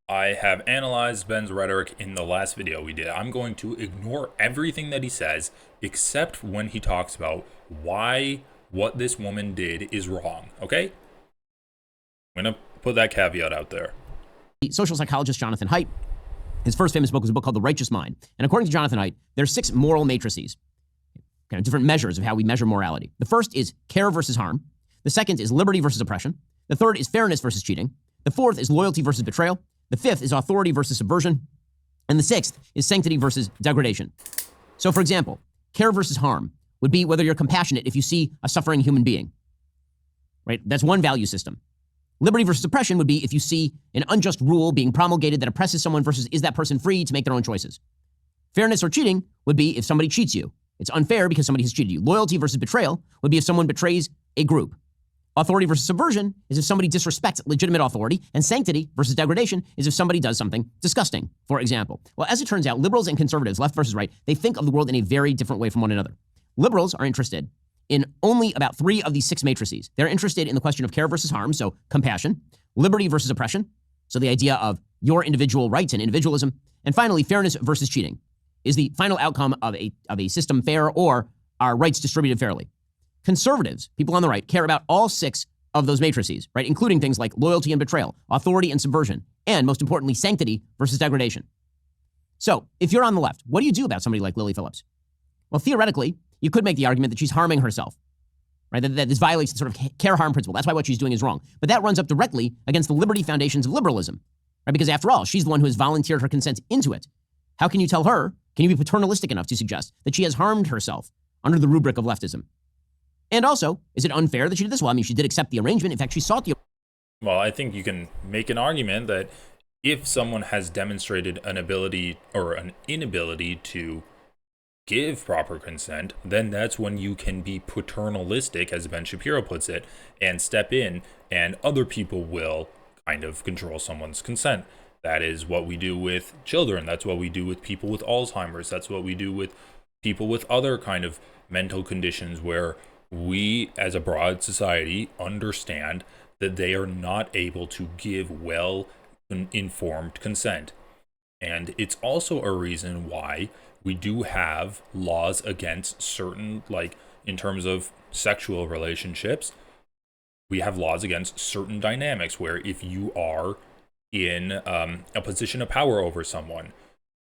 I have analyzed Ben's rhetoric in the last video we did. I'm going to ignore everything that he says except when he talks about why what this woman did is wrong, okay? I'm going to put that caveat out there. Social psychologist Jonathan Haidt, his first famous book was a book called The Righteous Mind. And according to Jonathan Haidt, there are 6 moral matrices, kind of different measures of how we measure morality. The first is care versus harm. The second is liberty versus oppression. The third is fairness versus cheating. The fourth is loyalty versus betrayal. The fifth is authority versus subversion. And the sixth is sanctity versus degradation. So, for example, care versus harm would be whether you're compassionate if you see a suffering human being, right? That's one value system. Liberty versus oppression would be if you see an unjust rule being promulgated that oppresses someone versus is that person free to make their own choices. Fairness or cheating would be if somebody cheats you. It's unfair because somebody has cheated you. Loyalty versus betrayal would be if someone betrays a group. Authority versus subversion is if somebody disrespects legitimate authority, and sanctity versus degradation is if somebody does something disgusting, for example. Well, as it turns out, liberals and conservatives, left versus right, they think of the world in a very different way from one another. Liberals are interested in only about 3 of these 6 matrices. They're interested in the question of care versus harm, so compassion, liberty versus oppression, so the idea of your individual rights and individualism, and finally, fairness versus cheating is the final outcome of a system fair or our rights distributed fairly. Conservatives, people on the right, care about all 6 of those matrices, right? Including things like loyalty and betrayal, authority and subversion, and most importantly, sanctity versus degradation. So if you're on the left, what do you do about somebody like Lily Phillips? Well, theoretically, you could make the argument that she's harming herself, right? That this violates the sort of care harm principle. That's why what she's doing is wrong. But that runs up directly against the liberty foundations of liberalism, right? Because after all, she's the one who has volunteered her consent into it. How can you tell her, can you be paternalistic enough to suggest that she has harmed herself under the rubric of leftism? And also, is it unfair that she did this? Well, I mean, she did accept the arrangement. In fact, she sought the... Well, I think you can make an argument that if someone has demonstrated an ability or an inability to give proper consent, then that's when you can be paternalistic, as Ben Shapiro puts it, and step in, and other people will kind of control someone's consent. That is what we do with children. That's what we do with people with Alzheimer's. That's what we do with people with other kind of mental conditions where we, as a broad society, understand that they are not able to give well-informed consent. And it's also a reason why we do have laws against certain, like, in terms of sexual relationships, we have laws against certain dynamics where if you are in a position of power over someone,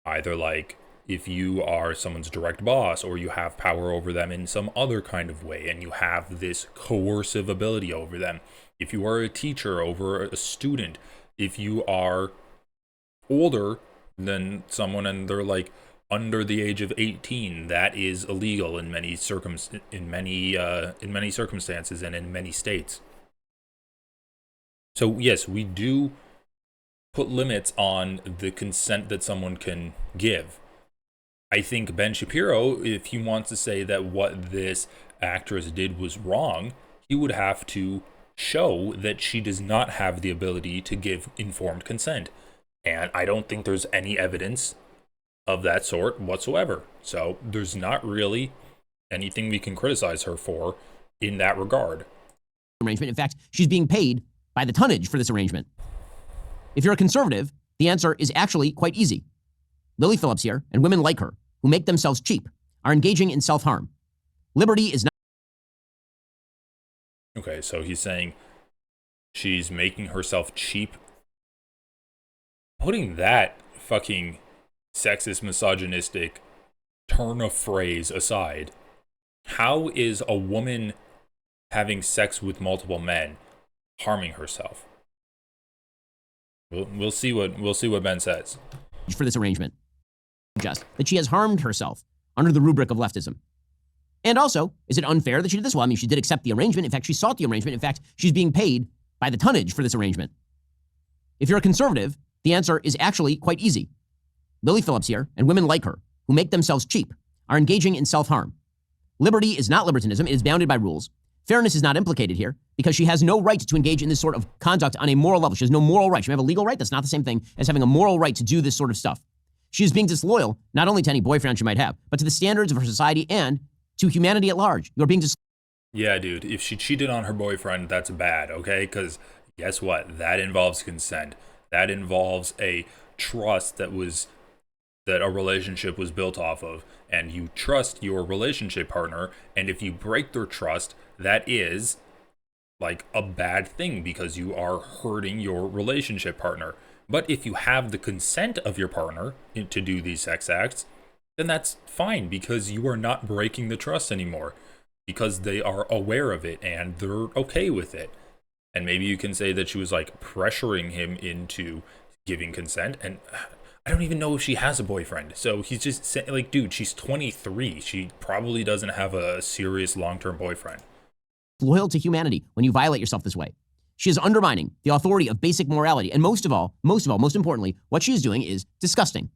either like if you are someone's direct boss or you have power over them in some other kind of way and you have this coercive ability over them, if you are a teacher over a student, if you are older than someone and they're like under the age of 18, that is illegal in many circumstances and in many states. So yes, we do put limits on the consent that someone can give. I think Ben Shapiro, if he wants to say that what this actress did was wrong, he would have to show that she does not have the ability to give informed consent. And I don't think there's any evidence of that sort whatsoever. So there's not really anything we can criticize her for in that regard. Arrangement. In fact, she's being paid by the tonnage for this arrangement. If you're a conservative, the answer is actually quite easy. Lily Phillips here, and women like her, who make themselves cheap, are engaging in self-harm. Liberty is not... Okay, so he's saying She's making herself cheap. Putting that fucking sexist, misogynistic turn of phrase aside, how is a woman having sex with multiple men harming herself? We'll see what Ben says. For this arrangement, just that she has harmed herself under the rubric of leftism. And also, is it unfair that she did this? Well, I mean, she did accept the arrangement. In fact, she sought the arrangement. In fact, she's being paid by the tonnage for this arrangement. If you're a conservative, the answer is actually quite easy. Lily Phillips here, and women like her, who make themselves cheap, are engaging in self-harm. Liberty is not libertinism. It is bounded by rules. Fairness is not implicated here because she has no right to engage in this sort of conduct on a moral level. She has no moral right. She may have a legal right. That's not the same thing as having a moral right to do this sort of stuff. She is being disloyal, not only to any boyfriend she might have, but to the standards of her society and to humanity at large. You're being Yeah, dude, if she cheated on her boyfriend, that's bad, okay? Because guess what? That involves consent. That involves a trust that a relationship was built off of. And you trust your relationship partner, and if you break their trust, that is like a bad thing because you are hurting your relationship partner. But if you have the consent of your partner to do these sex acts, then that's fine because you are not breaking the trust anymore because they are aware of it and they're okay with it. And maybe you can say that she was like pressuring him into giving consent. And I don't even know if she has a boyfriend. So he's just saying, like, dude, she's 23. She probably doesn't have a serious long-term boyfriend. Loyal to humanity when you violate yourself this way. She is undermining the authority of basic morality. And most importantly, what she is doing is disgusting.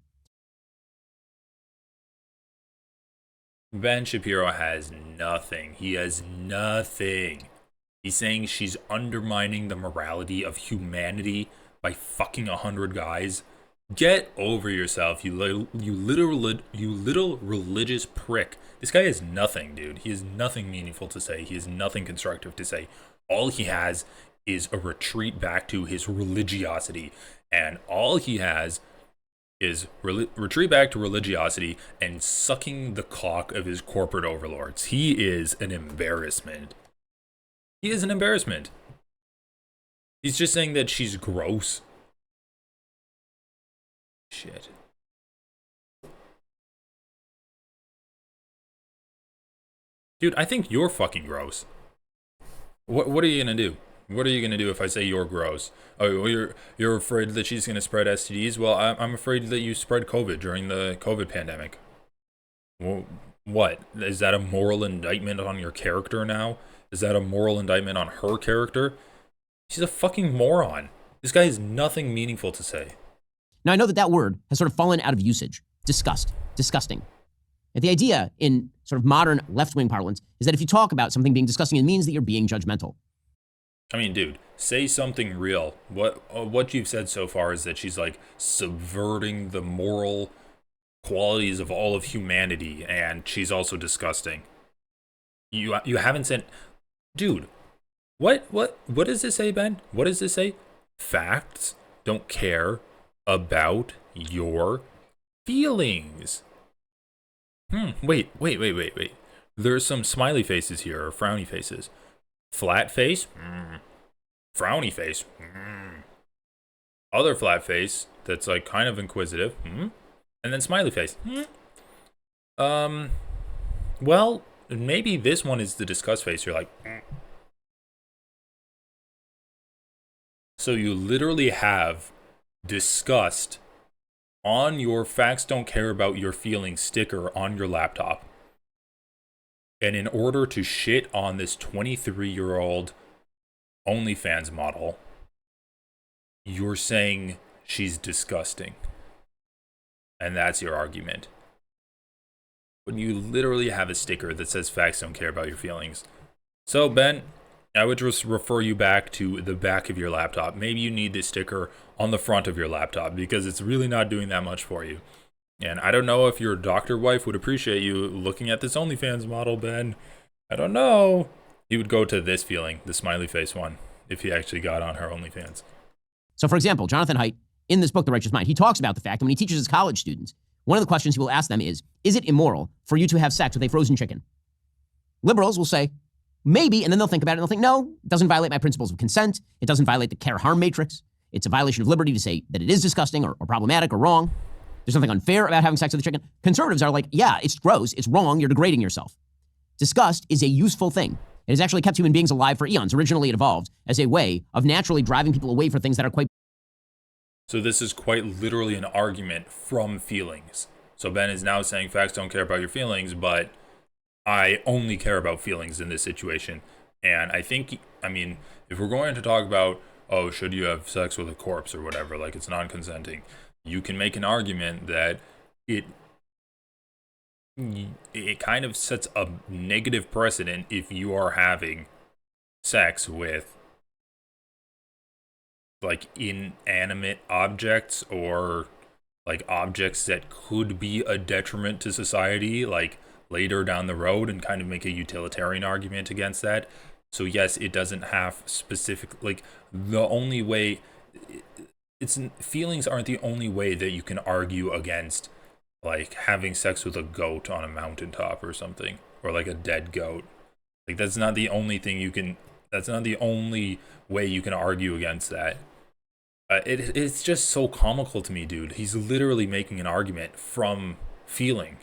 Ben Shapiro has nothing. He has nothing. He's saying she's undermining the morality of humanity by fucking 100 guys. Get over yourself, you little religious prick. This guy has nothing, dude. He has nothing meaningful to say. He has nothing constructive to say. All he has is a retreat back to his religiosity. And all he has is retreat back to religiosity and sucking the cock of his corporate overlords. He is an embarrassment. He is an embarrassment. He's just saying that she's gross. Shit. Dude, I think you're fucking gross. What are you gonna do? What are you gonna do if I say you're gross? Oh, well, you're afraid that she's gonna spread STDs? Well, I'm afraid that you spread COVID during the COVID pandemic. Well, what? Is that a moral indictment on your character now? Is that a moral indictment on her character? She's a fucking moron. This guy has nothing meaningful to say. Now, I know that word has sort of fallen out of usage. Disgusting. And the idea in sort of modern left-wing parlance is that if you talk about something being disgusting, it means that you're being judgmental. I mean, dude, say something real. What you've said so far is that she's like subverting the moral qualities of all of humanity, and she's also disgusting. You haven't said, dude. What does this say, Ben? What does this say? Facts don't care about your feelings. Wait. There's some smiley faces here, or frowny faces. Flat face? Frowny face? Other flat face that's like kind of inquisitive. And then smiley face. Well, maybe this one is the disgust face. You're like, So you literally have disgust on your facts don't care about your feelings sticker on your laptop. And in order to shit on this 23-year-old OnlyFans model, you're saying she's disgusting. And that's your argument. When you literally have a sticker that says facts don't care about your feelings. So, Ben, I would just refer you back to the back of your laptop. Maybe you need this sticker on the front of your laptop because it's really not doing that much for you. And I don't know if your doctor wife would appreciate you looking at this OnlyFans model, Ben. I don't know. He would go to this feeling, the smiley face one, if he actually got on her OnlyFans. So, for example, Jonathan Haidt, in this book, The Righteous Mind, he talks about the fact that when he teaches his college students, one of the questions he will ask them is it immoral for you to have sex with a frozen chicken? Liberals will say, Maybe, and then they'll think about it and they'll think, no, it doesn't violate my principles of consent. It doesn't violate the care-harm matrix. It's a violation of liberty to say that it is disgusting or problematic or wrong. There's something unfair about having sex with a chicken. Conservatives are like, yeah, it's gross, it's wrong, you're degrading yourself. Disgust is a useful thing. It has actually kept human beings alive for eons. Originally, it evolved as a way of naturally driving people away for things that are quite... So this is quite literally an argument from feelings. So Ben is now saying facts don't care about your feelings, but I only care about feelings in this situation. And I think, I mean, if we're going to talk about, oh, should you have sex with a corpse or whatever, like it's non-consenting, you can make an argument that it kind of sets a negative precedent if you are having sex with like inanimate objects or like objects that could be a detriment to society, like later down the road, and kind of make a utilitarian argument against that. So yes, it doesn't have specific, like the only way, it's feelings aren't the only way that you can argue against like having sex with a goat on a mountaintop or something, or like a dead goat. Like that's not the only thing you can, that's not the only way you can argue against that. It's just so comical to me, dude. He's literally making an argument from feeling.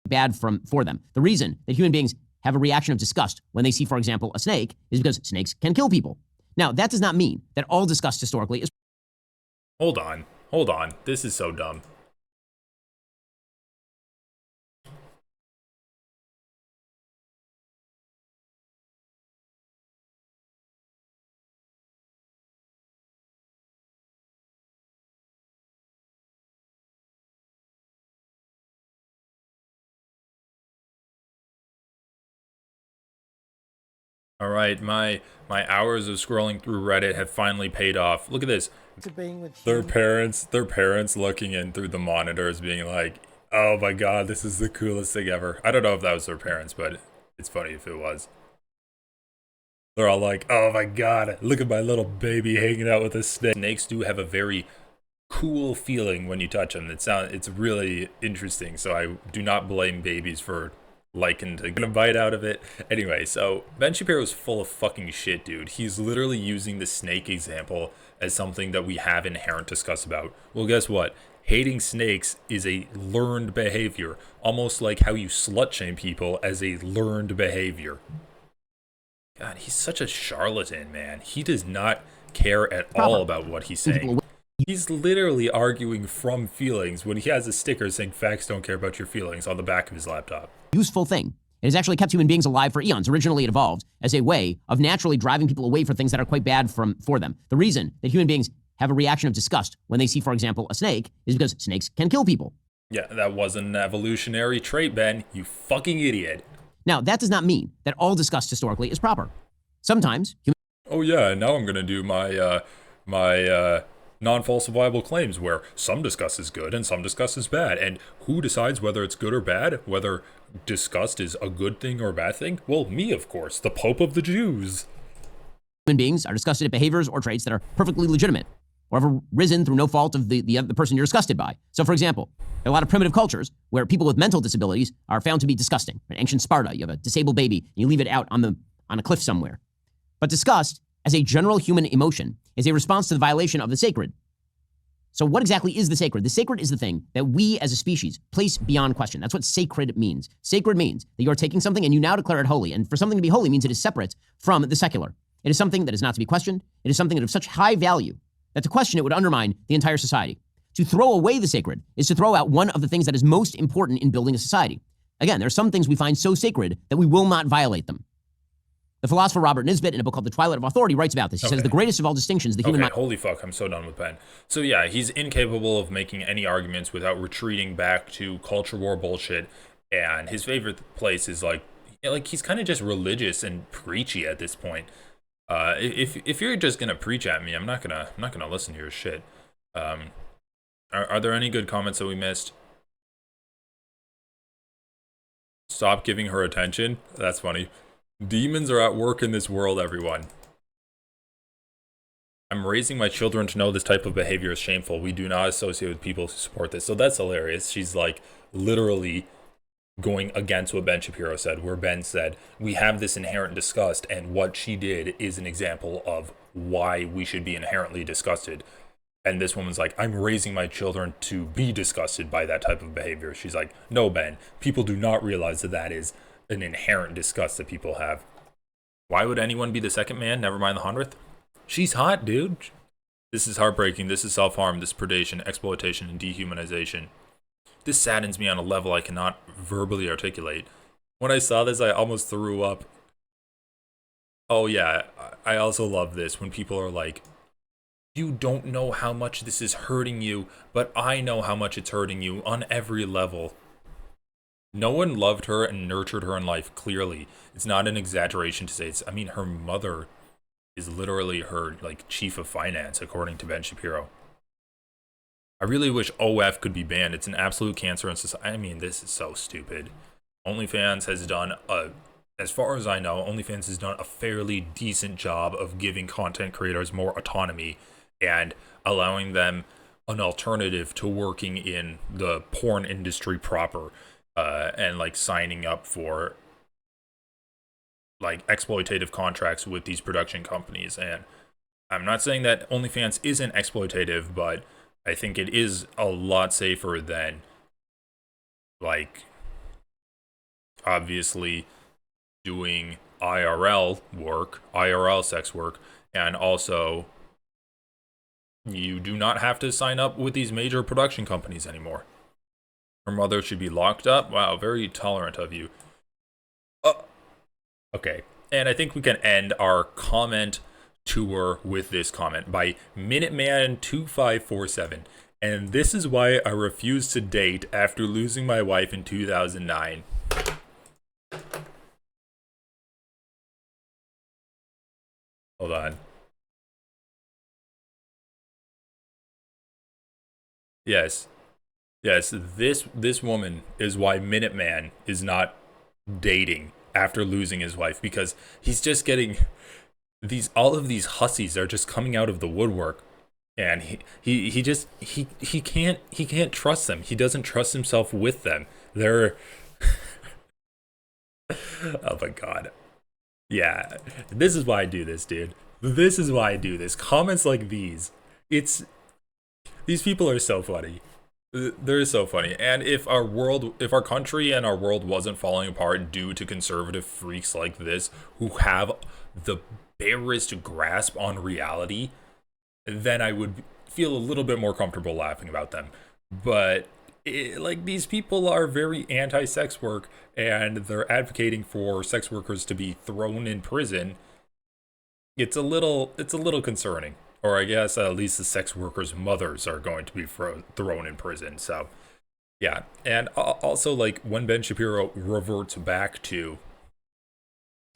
Bad for them. The reason that human beings have a reaction of disgust when they see, for example, a snake is because snakes can kill people. Now, that does not mean that all disgust historically is... Hold on. This is so dumb. All right, my hours of scrolling through Reddit have finally paid off. Look at this. Their parents looking in through the monitors being like, oh my god, this is the coolest thing ever. I don't know if that was their parents, but it's funny if it was. They're all like, oh my god, look at my little baby hanging out with a snake. Snakes do have a very cool feeling when you touch them. It's really interesting, so I do not blame babies for liking to get a bite out of it. Anyway, so Ben Shapiro's full of fucking shit, dude. He's literally using the snake example as something that we have inherent disgust about. Well, guess what? Hating snakes is a learned behavior, almost like how you slut shame people as a learned behavior. God, he's such a charlatan, man. He does not care at all about what he's saying. He's literally arguing from feelings when he has a sticker saying facts don't care about your feelings on the back of his laptop. Useful thing. It has actually kept human beings alive for eons. Originally, it evolved as a way of naturally driving people away for things that are quite bad for them. The reason that human beings have a reaction of disgust when they see, for example, a snake is because snakes can kill people. Yeah, that wasn't an evolutionary trait, Ben. You fucking idiot. Now, that does not mean that all disgust historically is proper. Sometimes oh yeah, now I'm gonna do my non-falsifiable claims where some disgust is good and some disgust is bad. And who decides whether it's good or bad? Whether disgust is a good thing or a bad thing? Well, me, of course, the Pope of the Jews. Human beings are disgusted at behaviors or traits that are perfectly legitimate or have arisen through no fault of the person you're disgusted by. So, for example, there are a lot of primitive cultures where people with mental disabilities are found to be disgusting. In ancient Sparta, you have a disabled baby and you leave it out on a cliff somewhere. But disgust, as a general human emotion, is a response to the violation of the sacred. So what exactly is the sacred? The sacred is the thing that we as a species place beyond question. That's what sacred means. Sacred means that you're taking something and you now declare it holy. And for something to be holy means it is separate from the secular. It is something that is not to be questioned. It is something that of such high value that to question it would undermine the entire society. To throw away the sacred is to throw out one of the things that is most important in building a society. Again, there are some things we find so sacred that we will not violate them. The philosopher Robert Nisbet, in a book called The Twilight of Authority, writes about this. He says the greatest of all distinctions, the human mind... Holy fuck, I'm so done with Ben. So yeah, he's incapable of making any arguments without retreating back to culture war bullshit. And his favorite place is like he's kind of just religious and preachy at this point. If you're just gonna preach at me, I'm not gonna listen to your shit. Are there any good comments that we missed? Stop giving her attention. That's funny. Demons are at work in this world, everyone. I'm raising my children to know this type of behavior is shameful. We do not associate with people who support this. So that's hilarious. She's like literally going against what Ben Shapiro said, where Ben said, we have this inherent disgust, and what she did is an example of why we should be inherently disgusted. And this woman's like, I'm raising my children to be disgusted by that type of behavior. She's like, no, Ben, people do not realize that that is an inherent disgust that people have. Why would anyone be the second man? Never mind the 100th. She's hot, dude. This is heartbreaking. This is self-harm. This is predation, exploitation, and dehumanization. This saddens me on a level I cannot verbally articulate. When I saw this, I almost threw up. Oh yeah, I also love this when people are like, you don't know how much this is hurting you, but I know how much it's hurting you on every level. No one loved her and nurtured her in life, clearly. It's not an exaggeration to say it's, I mean, her mother is literally her, like, chief of finance, according to Ben Shapiro. I really wish OF could be banned. It's an absolute cancer in society. I mean, this is so stupid. OnlyFans has done as far as I know, OnlyFans has done a fairly decent job of giving content creators more autonomy and allowing them an alternative to working in the porn industry proper, and like signing up for like exploitative contracts with these production companies. And I'm not saying that OnlyFans isn't exploitative, but I think it is a lot safer than, like, obviously doing IRL work, IRL sex work, and also you do not have to sign up with these major production companies anymore. Her mother should be locked up. Wow, very tolerant of you. Okay, and I think we can end our comment tour with this comment by Minuteman2547. And this is why I refused to date after losing my wife in 2009. Hold on. Yes. Yes, this woman is why Minuteman is not dating after losing his wife, because he's just getting all of these hussies are just coming out of the woodwork, and he can't trust them. He doesn't trust himself with them. They're oh my god. Yeah, this is why I do this, dude. This is why I do this. Comments like these. These people are so funny. They're so funny. And if our country and our world wasn't falling apart due to conservative freaks like this who have the barest grasp on reality, then I would feel a little bit more comfortable laughing about them. But like, these people are very anti-sex work, and they're advocating for sex workers to be thrown in prison. It's a little concerning. Or I guess at least the sex workers' mothers are going to be thrown in prison. So, yeah. And also, like, when Ben Shapiro reverts back to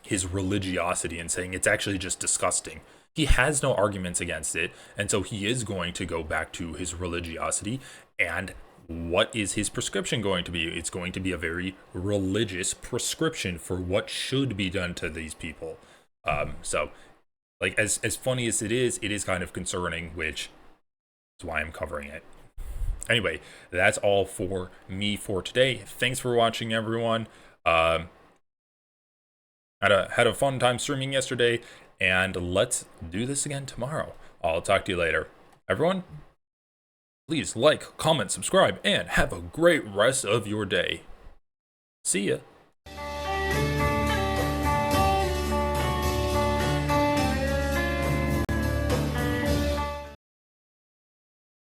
his religiosity and saying it's actually just disgusting, he has no arguments against it. And so he is going to go back to his religiosity. And what is his prescription going to be? It's going to be a very religious prescription for what should be done to these people. So, like, as funny as it is kind of concerning, which is why I'm covering it. Anyway, that's all for me for today. Thanks for watching, everyone. Had a fun time streaming yesterday, and let's do this again tomorrow. I'll talk to you later. Everyone, please like, comment, subscribe, and have a great rest of your day. See ya.